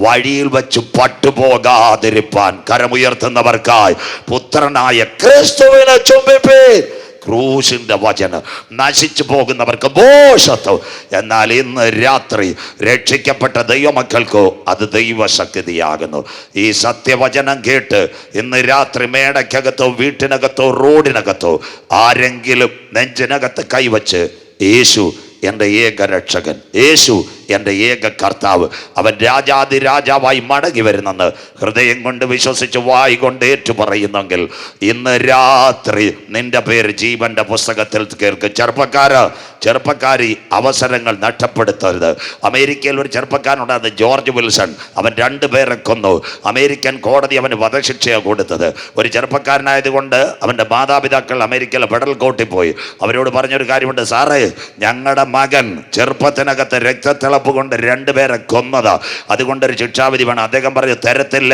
S1: വഴിയിൽ വെച്ച് പട്ടുപോകാതിരിപ്പാൻ കരമുയർത്തുന്നവർക്കായി പുത്രനായ ക്രിസ്തുവിനെ ചുംബിപ്പീൻ. ക്രൂശിന്റെ വചനം നശിച്ചു പോകുന്നവർക്ക് ബോഷത്വം. എന്നാൽ ഇന്ന് രാത്രി രക്ഷിക്കപ്പെട്ട ദൈവമക്കൾക്കോ അത് ദൈവശക്തിയാകുന്നു. ഈ സത്യവചനം കേട്ട് ഇന്ന് രാത്രി മേടയ്ക്കകത്തോ വീട്ടിനകത്തോ റോഡിനകത്തോ ആരെങ്കിലും നെഞ്ചിനകത്ത് കൈവച്ച് യേശു എൻ്റെ ഏകരക്ഷകൻ, യേശു എൻ്റെ ഏക കർത്താവ്. അവൻ രാജാതി രാജാവായി മടങ്ങി വരുന്നെന്ന് ഹൃദയം കൊണ്ട് വിശ്വസിച്ച് വായി കൊണ്ട് ഏറ്റു പറയുന്നെങ്കിൽ ഇന്ന് രാത്രി നിന്റെ പേര് ജീവന്റെ പുസ്തകത്തിൽ കേൾക്കും. ചെറുപ്പക്കാരി അവസരങ്ങൾ നഷ്ടപ്പെടുത്തരുത്. അമേരിക്കയിൽ ഒരു ചെറുപ്പക്കാരനുണ്ടായിരുന്നു, ജോർജ് വിൽസൺ. അവൻ 2 പേരെ കൊന്നു. അമേരിക്കൻ കോടതി അവന് വധശിക്ഷയാണ് കൊടുത്തത്. ഒരു ചെറുപ്പക്കാരനായതുകൊണ്ട് അവൻ്റെ മാതാപിതാക്കൾ അമേരിക്കയിലെ ഫെഡറൽ കോർട്ടിൽ പോയി. അവരോട് പറഞ്ഞൊരു കാര്യമുണ്ട്, സാറേ ഞങ്ങളുടെ മകൻ ചെറുപ്പത്തിനകത്ത് രക്തത്തിളപ്പ് കൊണ്ട് 2 പേരെ കൊന്നതാ, അതുകൊണ്ടൊരു ശിക്ഷാവിധി വേണം. അദ്ദേഹം പറഞ്ഞു തരത്തില്ല,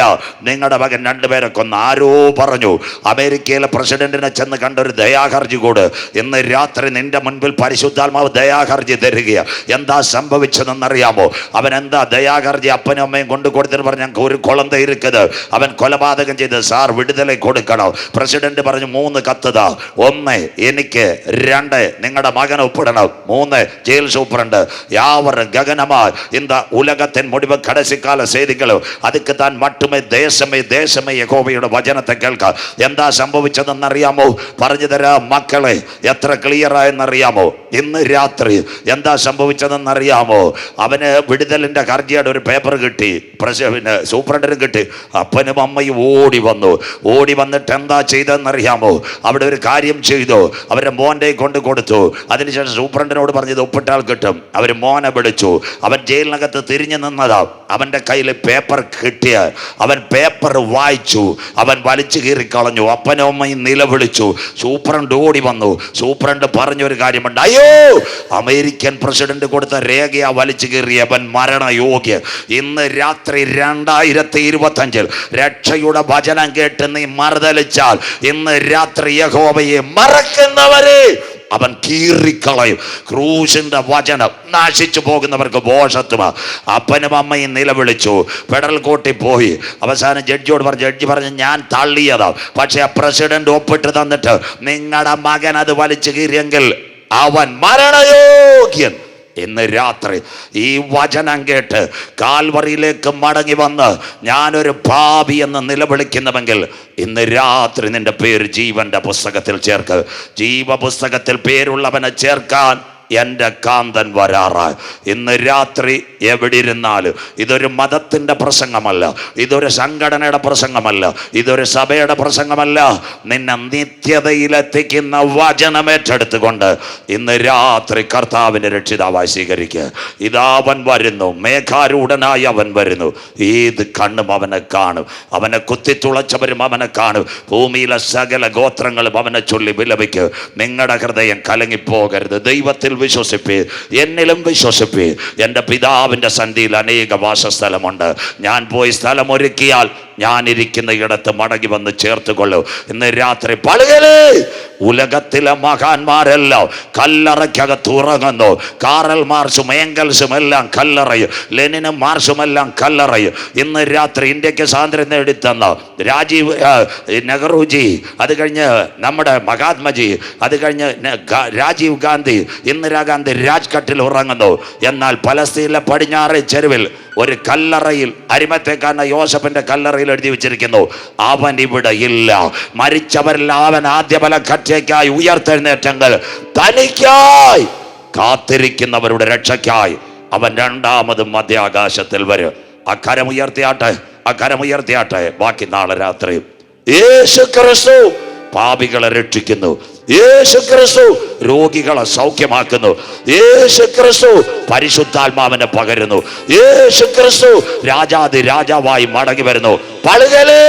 S1: നിങ്ങളുടെ മകൻ 2 പേരെ കൊന്നു. ആരോ പറഞ്ഞു അമേരിക്കയിലെ പ്രസിഡന്റിനെ ചെന്ന് കണ്ടൊരു ദയാഹർജി കൂട്. ഇന്ന് രാത്രി നിന്റെ മുൻപിൽ പരിശുദ്ധാത്മാവ് ദയാഹർജി തരികയാണ്. എന്താ സംഭവിച്ചതെന്നറിയാമോ? അവൻ എന്താ ദയാഹർജി അപ്പനും അമ്മയും കൊണ്ട് കൊടുത്തിട്ട് പറഞ്ഞ ഒരു കുളന്ത ഇരിക്കുന്നത് അവൻ കൊലപാതകം ചെയ്ത് സാർ വിടുതല കൊടുക്കണം. പ്രസിഡന്റ് പറഞ്ഞു 3 കത്തുതാ. 1 എനിക്ക്, 2 നിങ്ങളുടെ മകൻ ഒപ്പിടണം, 3 ജയിൽ സൂപ്രണ്ട്. யாவர் ககனமாய் இந்த உலகத்தின் முடிவு கடைசி கால செய்திகளும் அதுக்கு தான் மட்டுமே தேசமே യഹോവയുടെ വചനത്തെ കേൾക്കാം. എന്താ സംഭവിച്ചതെന്നറിയാമോ? പറഞ്ഞു തരാം മക്കളെ, എത്ര ക്ലിയർ ആയെന്നറിയാമോ? ഇന്ന് രാത്രി എന്താ സംഭവിച്ചതെന്നറിയാമോ? അവന് വിടുതലിന്റെ ഹർജിയുടെ ഒരു പേപ്പർ കിട്ടി, സൂപ്രണ്ടിനും കിട്ടി. അപ്പനും അമ്മയും ഓടി വന്നിട്ട് എന്താ ചെയ്തതെന്നറിയാമോ? അവിടെ ഒരു കാര്യം ചെയ്തു, അവരുടെ മോൻ്റെ കൊണ്ട് കൊടുത്തു. അതിനുശേഷം സൂപ്രണ്ടിനോട് പറഞ്ഞത് ഒപ്പിട്ടാൽ കിട്ടും. അവർ മോനെ വിളിച്ചു. അവൻ ജയിലിനകത്ത് തിരിഞ്ഞു നിന്നതാ. അവൻ്റെ കയ്യിൽ പേപ്പർ കിട്ടിയ അവൻ പേപ്പർ വായിച്ചു. അവൻ വലിച്ചു കീറിക്കളഞ്ഞു. അപ്പനും അമ്മയും നിലവിളിച്ചു. സൂപ്രണ്ട് ഓടി വന്നു. സൂപ്രണ്ട് പറഞ്ഞൊരു കാര്യമുണ്ട്, അയ്യോ അമേരിക്കൻ പ്രസിഡന്റ് കൊടുത്ത രേഖയാ വലിച്ചു കീറിയ അവൻ മരണയോഗ്യ. ഇന്ന് രാത്രി 2025 രക്ഷയുടെ വചനം കേട്ട് നീ മറുതലിച്ചാൽ ഇന്ന് രാത്രി യഹോവയെ മറക്കുന്നവരെ അവൻ കീറിക്കളയും. ക്രൂശിന്റെ വചനം നാശിച്ചു പോകുന്നവർക്ക് ബോഷത്വമാ. അപ്പനും അമ്മയും നിലവിളിച്ചു. ഫെഡറൽ കോർട്ടിൽ പോയി. അവസാനം ജഡ്ജിയോട് പറഞ്ഞു, ജഡ്ജി പറഞ്ഞു ഞാൻ തള്ളിയതാ, പക്ഷെ ആ പ്രസിഡന്റ് ഒപ്പിട്ട് തന്നിട്ട് നിങ്ങളുടെ മകൻ അത് വലിച്ചു കീറിയെങ്കിൽ അവൻ മരണയോഗ്യൻ. ഇന്ന് രാത്രി ഈ വചനം കേട്ട് കാൽവറിയിലേക്ക് മടങ്ങി വന്ന് ഞാനൊരു പാപി എന്ന് നിലവിളിക്കുന്നുവെങ്കിൽ ഇന്ന് രാത്രി നിന്റെ പേര് ജീവന്റെ പുസ്തകത്തിൽ ചേർക്ക്. ജീവപുസ്തകത്തിൽ പേരുള്ളവനെ ചേർക്കാൻ എൻ്റെ കാന്തൻ വരാറായി. ഇന്ന് രാത്രി എവിടെ ഇരുന്നാലും ഇതൊരു മതത്തിൻ്റെ പ്രസംഗമല്ല, ഇതൊരു സംഘടനയുടെ പ്രസംഗമല്ല, ഇതൊരു സഭയുടെ പ്രസംഗമല്ല. നിന്നെ നിത്യതയിലെത്തിക്കുന്ന വചനം ഏറ്റെടുത്തുകൊണ്ട് ഇന്ന് രാത്രി കർത്താവിൻ്റെ രക്ഷിതാവായി സ്വീകരിക്കുക. ഇതാവൻ വരുന്നു, മേഘാരൂഢനായി അവൻ വരുന്നു. ഏത് കണ്ണും അവനെ കാണും. അവനെ കുത്തിത്തുളച്ചവരും അവനെ കാണും. ഭൂമിയിലെ സകല ഗോത്രങ്ങളും അവനെ ചൊല്ലി വിലപിക്കും. നിങ്ങളുടെ ഹൃദയം കലങ്ങിപ്പോകരുത്. ദൈവത്തിൽ വിശ്വസിപ്പി, എന്നിലും വിശ്വസിപ്പി. എൻ്റെ പിതാവിൻ്റെ സന്ധിയിൽ അനേക വാസസ്ഥലമുണ്ട്. ഞാൻ പോയി സ്ഥലമൊരുക്കിയാൽ ഞാനിരിക്കുന്ന ഇടത്ത് മടങ്ങി വന്ന് ചേർത്തുകൊള്ളൂ. ഇന്ന് രാത്രി പളുകലേ ഉലകത്തിലെ മഹാന്മാരെല്ലാം കല്ലറയ്ക്കകത്ത് ഉറങ്ങുന്നു. കാറൽ മാർസും ഏംഗൽസും എല്ലാം കല്ലറയും, ലെനിനും മാർസും എല്ലാം കല്ലറയും. ഇന്ന് രാത്രി ഇന്ത്യക്ക് സ്വാതന്ത്ര്യം നേടിത്തന്ന രാജീവ് നെഹ്റുജി, അത് കഴിഞ്ഞ് നമ്മുടെ മഹാത്മജി, അത് കഴിഞ്ഞ് രാജീവ് ഗാന്ധി, ഇന്ദിരാഗാന്ധി രാജ്ഘട്ടിൽ ഉറങ്ങുന്നു. എന്നാൽ പലസ്തീനിലെ പടിഞ്ഞാറേ ചെരുവിൽ ഒരു കല്ലറയിൽ, അരിമത്തേക്കാരൻ യോസഫിന്റെ കല്ലറയിൽ എഴുതി വെച്ചിരിക്കുന്നു, അവൻ ഇവിടെ ഇല്ല. മരിച്ചവരെല്ലാം അവൻ ആദ്യ ബലഘട്ടയ്ക്കായി ഉയർത്തെഴുന്നേറ്റെങ്കിൽ തനിക്കായി കാത്തിരിക്കുന്നവരുടെ രക്ഷയ്ക്കായി അവൻ രണ്ടാമതും മധ്യാകാശത്തിൽ വരും. അക്കരമുയർത്തിയാട്ടെ. ബാക്കി നാളെ രാത്രി യേശു ക്രിസ്തു പാപികളെ രക്ഷിക്കുന്നു. യേശു ക്രിസ്തു രോഗികളെ സൗഖ്യമാക്കുന്നു. യേശു ക്രിസ്തു പരിശുദ്ധാത്മാവിനെ പകരുന്നു. യേശു ക്രിസ്തു രാജാതി രാജാവായി മടങ്ങി വരുന്നു. പളുകലേ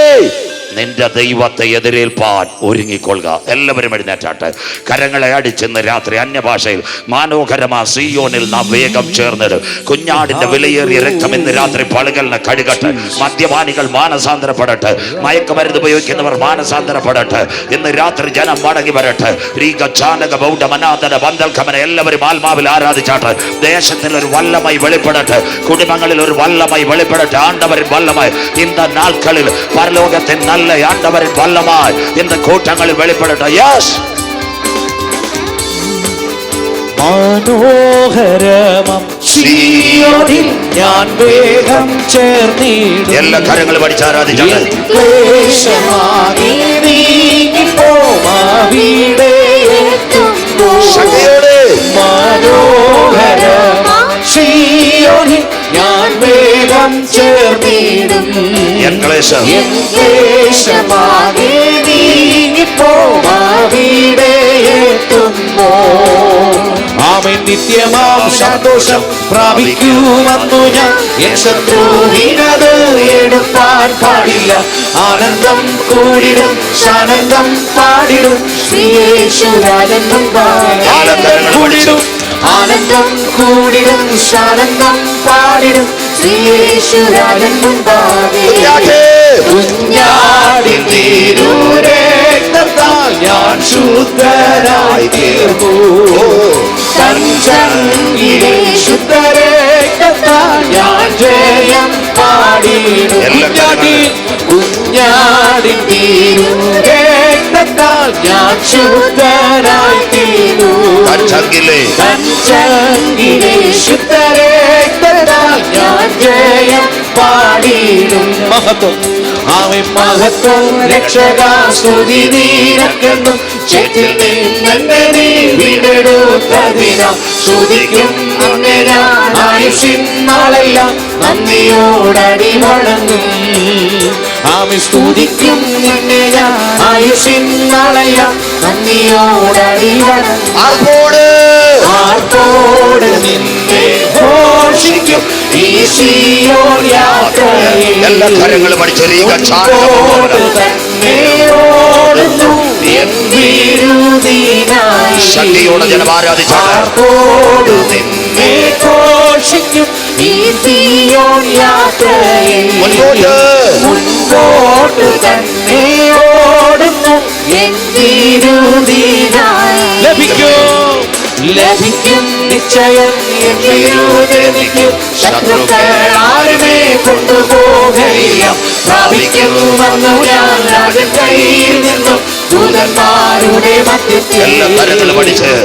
S1: നിന്റെ ദൈവത്തെ എതിരേൽപ്പാൻ ഒരുങ്ങിക്കൊള്ളുക. എല്ലാവരും എഴുന്നേറ്റാട്ടെ. കരങ്ങളെ അടിച്ചെന്ന് രാത്രി അന്യഭാഷയിൽ മനോഹരമാ സിയോനിൽ നാം വേഗം ചേർന്നിടും. കുഞ്ഞാടിന്റെ വിലയേറിയ രക്തം ഇന്ന് രാത്രി പളുകലിനെ കഴുകട്ടെ. മദ്യപാനികൾ മാനസാന്തരപ്പെടട്ടെ. മയക്കുമരുന്ന് ഉപയോഗിക്കുന്നവർ മാനസാന്തരപ്പെടട്ടെ. ഇന്ന് രാത്രി ജനം മടങ്ങി വരട്ടെ. എല്ലാവരും ആത്മാവിൽ ആരാധിച്ചാട്ടെ. ദേശത്തിൽ ഒരു വല്ലമായി വെളിപ്പെടട്ടെ. കുടുംബങ്ങളിൽ ഒരു വല്ലമായി വെളിപ്പെടട്ടെ. ആണ്ടവരിൽ വല്ലമായി இந்த நாட்களில் பரலோகத்தின் நல்ல ஆண்டவரின் வல்லமாய் இந்த கூட்டங்களில் வெளிப்படட்டும். യെസ്,
S2: മനോഹരമം സിയോനിൽ ഞാൻ വേഗം ചേർന്നിടും.
S1: എല്ലാ കരങ്ങളും അടിച്ച് ആരാധിച്ചാട്ടെ.
S2: മനോഹരമം സിയോനിൽ സ്നേഹം ചേർന്നിടും.
S1: എൻ ക്ലേശം
S2: ക്ലേശമാകെ നീങ്ങിപ്പോവാവിടെയെത്തുമ്പോ ആമേൻ. നിത്യമാം സന്തോഷം പ്രാപിക്കുമെന്നു ഞാൻ എൻ ശത്രുവിനത് എടുപ്പാൻ പാടില്ല. ആനന്ദം കൂടിടും സാനന്ദം പാടിടും ശ്രീയേശുരാനന്ദം കൂടിടും. ആനന്ദം കൂടിടും സാനന്ദം പാടിടും ശ്രീയേശുരാനന്ദം കുഞ്ഞാടിൻ തിരുരക്തത്താൽ ഞാൻ ശുദ്ധരായി തീർന്നു. തഞ്ചങ്കിലെ ശുദ്ധരക്തത്താൽ ഞാൻ ജയം പാടിടും. കുഞ്ഞാടിൻ തിരുരക്തത്താൽ ഞാൻ ശുദ്ധരായി തീർന്നു. തഞ്ചങ്കിലെ ശുദ്ധരക്തത്താൽ ഞാൻ ജയം പാടിടും. മഹത്വം ആമേൻ. മഹത്വം രക്ഷക സ്തുതി നീരക്കെന്നും ചേറ്റിൽ നിന്നെ നീ വീണ്ടെടുത്തതിനാ സ്തുതിക്കും നിന്നെ ഞാൻ ആയുഷിൻ നാളെല്ലാം നന്ദിയോടടി വണങ്ങും. ആമേൻ. സ്തുതിക്കും നിന്നെ ഞാൻ ആയുഷിൻ നാളെല്ലാം നന്ദിയോടടി വണങ്ങും. ആർപ്പോട് നിന്നെ ഘോഷിക്കും ഈ സിയോൻ യാത്രയിൽ.
S1: എല്ലാ കാര്യങ്ങളും
S2: തന്നെ ഓടുന്നു എൻ വിരുദിനായി.
S1: ശക്തിയോടെ ജനം ആരാധിച്ചാണ്.
S2: ആർപ്പോട് നിന്നെ ഘോഷിക്കും ഈ സിയോൻ യാത്രയിൽ. മുൻപോട്ട് തന്നെ ഓടുന്നു എൻ വിരുദിനായി. ലഭിക്കും നിശ്ചയം എനിക്ക്. ശത്രുക്കൾ ആരുമേ കൊണ്ടുപോകയില്ല. പ്രാപിക്കുമെന്നു ഞാൻ രാജൻ കയ്യിൽ നിന്നും ദൂതന്മാരുടെ മധ്യത്തിൽ.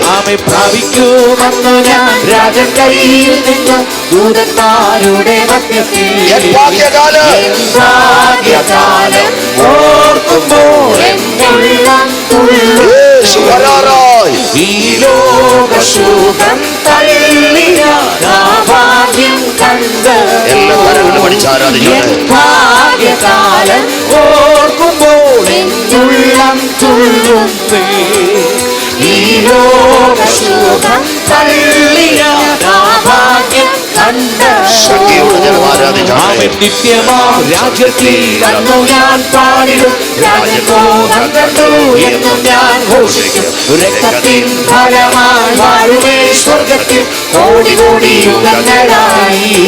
S2: ആമേ. പ്രാപിക്കുമെന്നു ഞാൻ രാജൻ കയ്യിൽ നിന്നും ദൂതന്മാരുടെ മധ്യത്തിൽ. ഭാഗ്യകാലം ഓർക്കുമ്പോൾ എന്നുള്ളം തുള്ളും. ഈ ലോകസുഖം തള്ളിയ ഭാഗ്യം കണ്ട് ഭാഗ്യകാലം ഓർക്കുമ്പോൾ എന്നുള്ളം തുള്ളുന്നേ. ഈ ലോകസുഖം തള്ളിയ ഭാഗ്യം കണ്ട് നിത്യമാം രാജ്യത്തിൽ കണ്ണു ഞാൻ പാടിടും. രാജമോഹം കണ്ടു എന്നും ഞാൻ ഘോഷിക്കും. രക്തത്തിൻ ഫലമായി വാഴുമേ സ്വർഗത്തിൽ കോടി കോടി യുഗങ്ങളായി.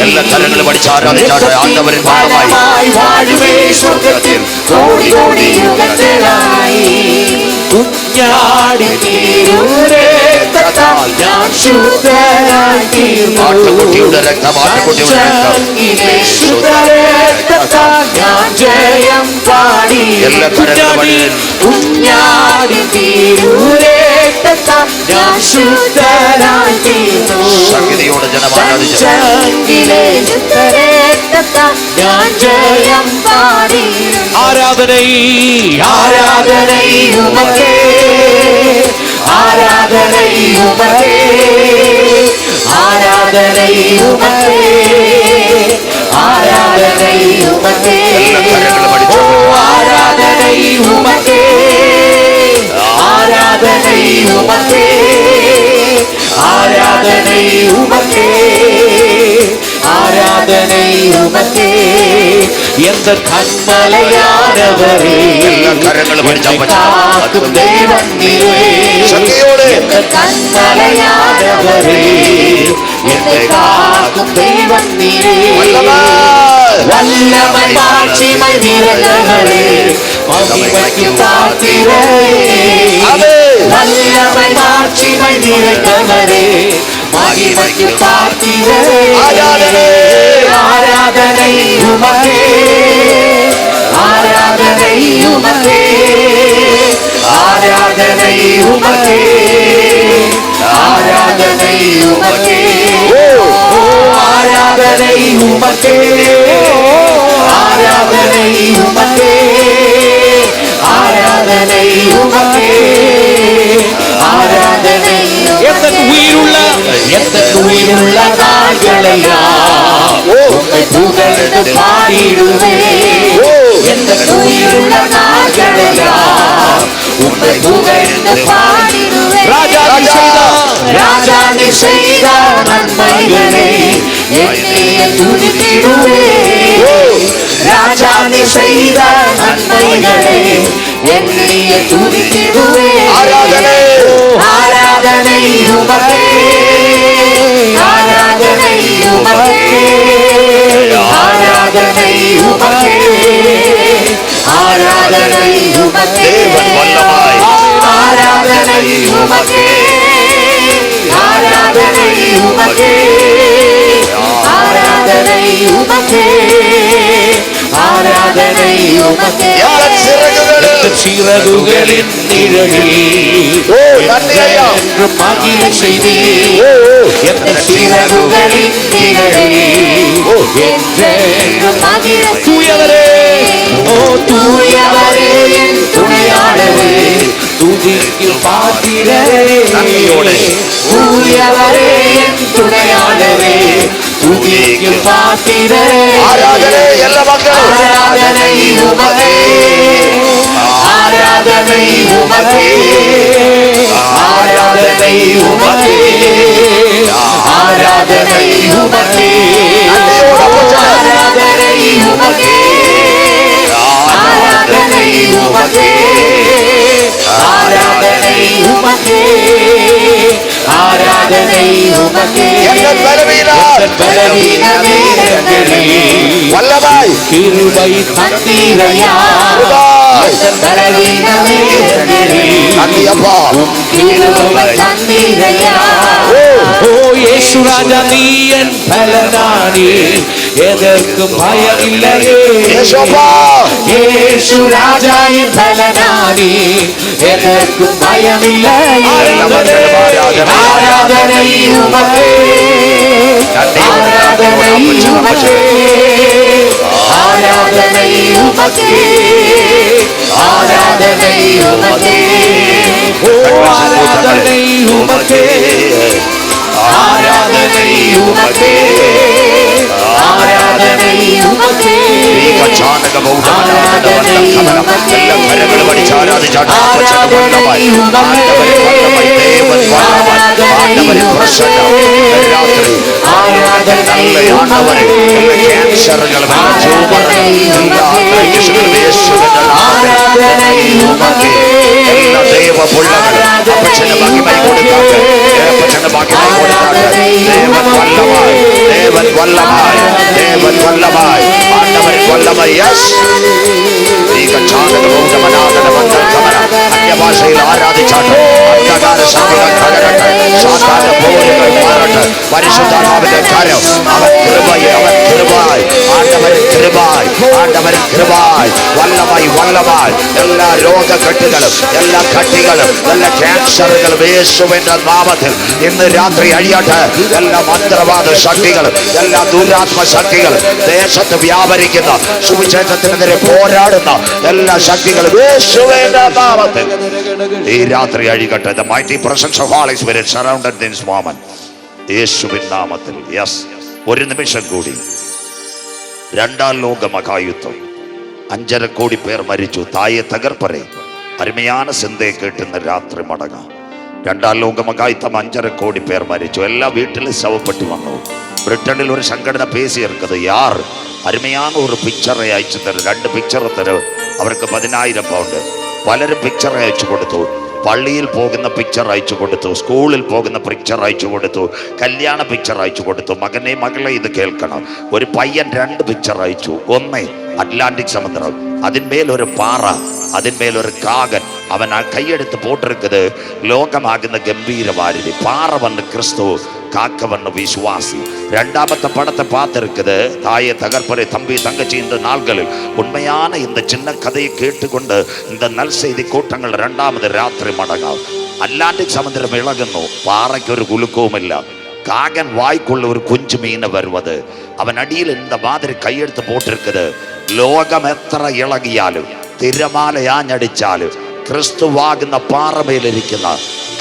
S2: ഫലമായി വാഴുമേ സ്വർഗത്തിൽ കോടി കോടി യുഗങ്ങളായി. കുഞ്ഞാടി തിരുരക്തത്താൽ ഞാൻ ശുദ്ധരായി തീർന്നു. ശുദ്ധരക്തത്താൽ ഞാൻ ജയം പാടി. കുഞ്ഞാടി തിരുരക്തത്താൽ ഞാൻ ശുദ്ധരായി തീർന്നു. ശുദ്ധരക്തത്താൽ ഞാൻ ജയം പാടി. ആരാധനൈ ആരാധനൈ ഉമക്കേ. ആരാധനൈ ഉമക്കേ. ആരാധനൈ ഉമക്കേ. ആരാധനൈ ഉമക്കേ. ഓ ആരാധനൈ ഉമക്കേ. ആരാധനൈ ഉമക്കേ. ആരാധനൈ ഉമക്കേ. ആരാധനൈ ഉമക്കേ. എന്ത് കന്മലയാനവരേ കാക്കും ദൈവം നീവേ. എന്ത് കന്മലയാനവരേ എന്നെ കാക്കും ദൈവം നീവേ. വല്ലവൻ മാക്ഷിമൈ നിറങ്ങളേ മഹിമയ്ക്കും പാർത്തിരേ. വല്ലവൻ മാക്ഷിമൈ നിറങ്ങളേ മഹിമയ്ക്കും പാർത്തിരേ. ആരാധനൈ ഉമക്കേ. ആരാധനൈ ഉമക്കേ. ആരാധനൈ ഉമക്കേ. ആരാധനൈ ഉമക്കേ. ഓ ആരാധനൈ ഉമക്കേ. ആരാധനൈ ഉമക്കേ. ആരാധനൈ ഉമക്കേ. ആരാധനൈ ഉയരുള്ള നാളുകളെല്ലാം
S3: புகழ்ந்து பாடிடுவே எந்த துயிலுள்ள நாள்களெல்லாம் உம்மை புகழ்ந்து பாடிடுவே ராஜா நீ செய்த நன்மைகளை எண்ணிய துதித்திடுவே ராஜா நீ செய்த நன்மைகளை எண்ணிய துதித்திடுவே ஆராதனை உமக்கே ஆராதனை உமக்கே ஆராதனை உமக்கே ஆராதனை உமக்கே ஆராதனை உமக்கே ஆராதனை உமக்கே ஆராதனை உமக்கே ஆராதனை உமக்கே சிறகுகளின் நிழலில் என்றும் மகிழ செய்தி எந்த சிறகுகளின் நிழலில் என்றென்றும் மகிழ தூயவரே ஓ தூயவரே என் துணையாளரே துதிக்கு பாத்திரரே தூயவரே என் துணையாளரே துதிக்கு பாத்திரரே ஆராதனை எல்லா மக்களும் ஆராதனை உமக்கே ஆராதனை உமக்கே ஆராதனை உமக்கே ஆராதனை உமக்கே ஆராதனை உமக்கே ஆராதனை உமக்கே ஆராதனை உமக்கே ஆராதனை உமக்கே எங்கள் பலவீன நேரங்களில் வல்லமாய் கிருபை தந்தீரையா எங்கள் பலவீன நேரங்களில் கிருபை தந்தீரையா ஓ இயேசு ராஜா நீ என் பலனானே எதற்கும் பயமில்லையே இயேசு ராஜா என் பலனானே எதற்கும் பயமில்லையே ஆராதனை உமக்கே ஆராதனை உமக்கே ஆராதனை உமக்கே ஆராதனை உமக்கே ஆராதனை உமக்கே ஆராதனை உமக்கே ஆராதனை உமக்கே ഭാഷയിൽ ആരാധിച്ചാട്ട് അന്ധകാര ശക്തികൾ തകരട്ടെ സാധാരണ പോരുകൾ മാറട്ടെ പരിശുദ്ധാത്മാവിന്റെ കാര്യം അവൻ കൃപയെ അവൻ കൃപായി ആണ്ടവരിൽ കൃപായി ആണ്ടവരിൽ കൃപായി വല്ലമായി വല്ലമായി എല്ലാ രോഗക്കെട്ടുകളും എല്ലാ കട്ടികളും എല്ലാ ക്യാൻസറുകളും യേശുവിന്റെ നാമത്തിൽ ഇന്ന് രാത്രി അഴിയട്ടെ എല്ലാ മന്ത്രവാദ ശക്തികളും എല്ലാ ദുരാത്മ ശക്തികളും ദേശത്ത് വ്യാപരിക്കുന്ന സുവിശേഷത്തിനെതിരെ പോരാടുന്ന എല്ലാ ശക്തികളും യേശുവിന്റെ നാമത്തിൽ ഈ രാത്രി അഴികട്ടെ. The mighty presence of Holy Spirit surrounded this moment. യേശുവിൻ നാമത്തിൽ. യെസ്, ഒരു നിമിഷം കൂടി. രണ്ടാം ലോക മഹായുദ്ധം, 5.5 കോടി പേർ മരിച്ചു. തായെ തകർപ്പറെ അരുമயான சிந்தை കേട്ടുന്ന രാത്രി മടങ്ങാം. രണ്ടാം ലോക മഹായുദ്ധം 5.5 കോടി പേർ മരിച്ചു. എല്ലാ വീട്ടിലും ശവപ്പെട്ടി വന്നു. ബ്രിട്ടനിൽ ഒരു സംഘടന പേശിയിരിക്കുന്നത് യാർ അരുമயான ഒരു പിക്ചറെ അയച്ചു തരും. 2 പിക്ചർ തരും. അവർക്ക് 10,000 പൗണ്ട്. പലരും പിക്ചർ അയച്ചു കൊടുത്തു. പള്ളിയിൽ പോകുന്ന പിക്ചർ അയച്ചു കൊടുത്തു, സ്കൂളിൽ പോകുന്ന പിക്ചർ അയച്ചു കൊടുത്തു, കല്യാണ പിക്ചർ അയച്ചു കൊടുത്തു. മകനെ മകളെ ഇത് കേൾക്കണം. ഒരു പയ്യൻ 2 പിക്ചർ അയച്ചു. ഒന്ന് അറ്റ്ലാന്റിക് സമുദ്രം, അതിന്മേലൊരു പാറ, അതിന്മേലൊരു കാകൻ. അവൻ ആ കൈയെടുത്ത് പോട്ടിരിക്കുന്നത് ലോകമാകുന്ന ഗംഭീരവാരിധി. പാറ വന്ന് ക്രിസ്തു, காக்க வண்ண விசுவாசி. இரண்டாமത്തെ படத்தை பார்த்திருக்குது. தாயை தகர்ப்பரை தம்பி தங்கச்சி இந்த நாள்களில் உண்மையான இந்த சின்ன கதையை கேட்டுக்கொண்டு இந்த நல் செய்தி கூட்டங்கள் 2வது രാത്രി മടങ്ങാം. അറ്റ്ലാന്റിക് സമുദ്രം ഇളകുന്നു. പാറയ്ക്ക് ഒരു കുലുക്കവുമില്ല. കാകൻ വായ്ക്കുള്ള ഒരു കുഞ്ചു മീന വരുന്നത്. അവൻ അടിയിൽ இந்த மாதிரி கையெടുത്ത് போட்டிருக்குது. ലോകം എത്ര ഇളകിയാലും തിരമാല ആഞ്ഞടിച്ചാലും
S1: ക്രിസ്തുവാകുന്ന പാറമേലിരിക്കുന്ന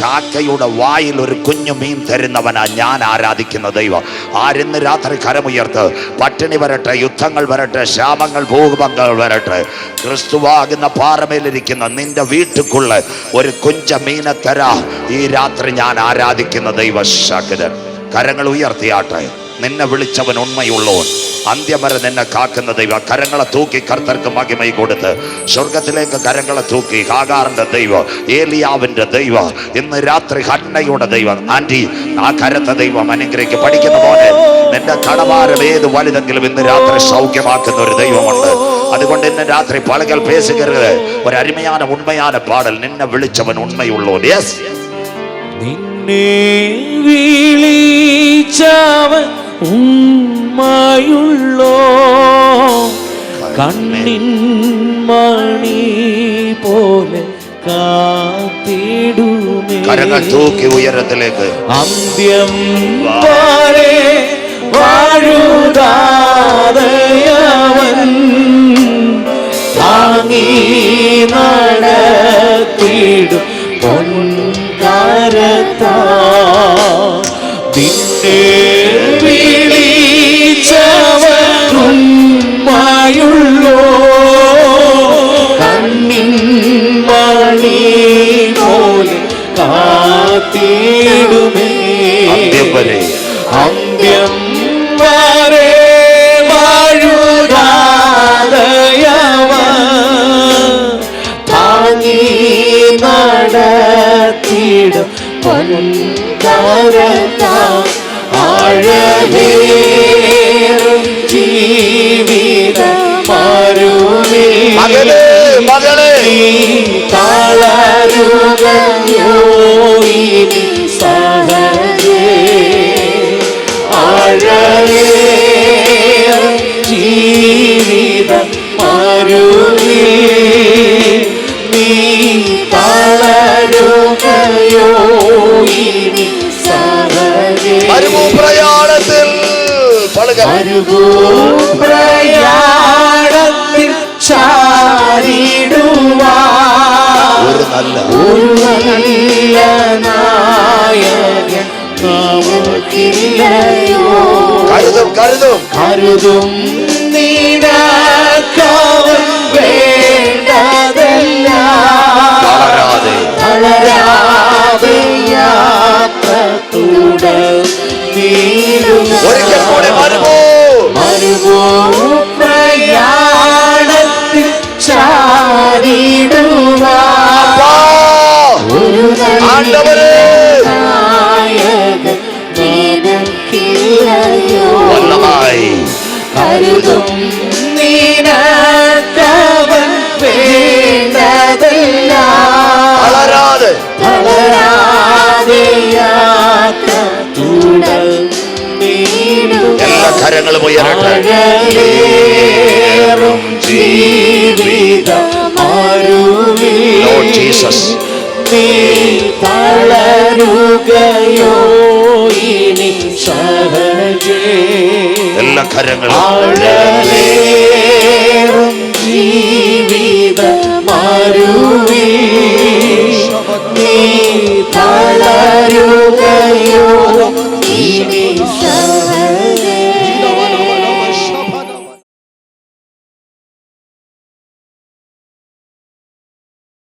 S1: കാക്കയുടെ വായിൽ ഒരു കുഞ്ഞു മീൻ തരുന്നവനാ ഞാൻ ആരാധിക്കുന്ന ദൈവം. ആരിന്ന് രാത്രി കരമുയർത്ത്, പട്ടിണി വരട്ടെ, യുദ്ധങ്ങൾ വരട്ടെ, ശാപങ്ങൾ, ഭൂകമ്പങ്ങൾ വരട്ടെ, ക്രിസ്തുവാകുന്ന പാറമേലിരിക്കുന്ന നിന്റെ വീട്ടുക്കുള്ള ഒരു കുഞ്ച മീനെ തരാ ഈ രാത്രി ഞാൻ ആരാധിക്കുന്ന ദൈവശക്തൻ. കരങ്ങൾ ഉയർത്തിയാട്ടെ. നിന്നെ വിളിച്ചവൻ ഉണ്മയുള്ളവൻ, അന്ത്യം വരെ നിന്നെ കാക്കുന്ന ദൈവം. കരങ്ങളെ തൂക്കി കർത്തർക്ക് മഹിമ കൊടുത്ത് സ്വർഗത്തിലേക്ക് കരങ്ങളെ തൂക്കി. ഹാഗാറിന്റെ ദൈവം, ഏലിയാവിന്റെ ദൈവം, ഇന്ന് രാത്രി ഹന്നയുടെ ദൈവം. ആന്റി, ആ കരത്തെ ദൈവം അനുഗ്രഹിക്കും. പഠിക്കുന്ന മോനെ, നിന്റെ കടഭാരം ഏത് വലുതെങ്കിലും ഇന്ന് രാത്രി സൗഖ്യമാക്കുന്ന ഒരു ദൈവമുണ്ട്. അതുകൊണ്ട് ഇന്ന് രാത്രി പലകൾ പേസുകരുത്. ഒരു അരുമயான ഉണ്മயான പാടൽ, നിന്നെ വിളിച്ചവൻ ഉണ്മയുള്ളവൻ. യെസ്,
S4: നിന്നെ വിളിച്ചവൻ ഉണ്മയുള്ളോ, കണ്ണിൻ മണി പോലെ കാത്തിടുമേ.
S1: കരങ്ങൾ തൂക്കി ഉയരത്തിലേക്ക്.
S4: അന്ത്യം വരെ വാഴുതാതയവൻ താങ്ങി നടത്തിടും പൊൻകരത്താ. നിന്നെ വിളിച്ചവൻ ഉണ്മയുള്ളോ, കണ്ണിൻ മണി പോലെ കാത്തിടുമേ.
S1: അന്ത്യം വരെ,
S4: അന്ത്യം വരെ വാഴുതാതയവൻ താങ്ങി നടത്തിടും പൊൻകരത്താ. ആഴമേറും ജീവിതമരുമേ
S1: മകളെ, മകളെ,
S4: തളരുകയോ ഇനി സഹജേ. ആഴമേറും ജീവിതമരുമേ നീ തളരുകയോ ഇനി സഹജേ.
S1: പ്രയാണത്തിൽ
S4: പ്രയാണത്തിൽ ചാരിടുവാൻ ഒരു നല്ല നായകൻ നമുക്കില്ലയോ. കരുതും നിനക്കവൻ വേണ്ടതെല്ലാം. തളരാതെ യാത്ര തുടർന്നിടുക. പ്രയാണത്തിൽ ചാരിടുവാൻ ഒരു നായകൻ നിനക്കില്ലയോ. കരുതും നിനക്കവൻ വേണ്ടതെല്ലാം. തളരാതെ യാത്ര തുടർന്നിടുക.
S1: എല്ലാ കരങ്ങളും ഉയരട്ടെ.
S4: ജീവിതമരുമേ
S1: Lord Jesus.
S4: നീ തളരുകയോ ഇനി സഹജേ.
S1: എല്ലാ കരങ്ങളും
S4: ആഴമേ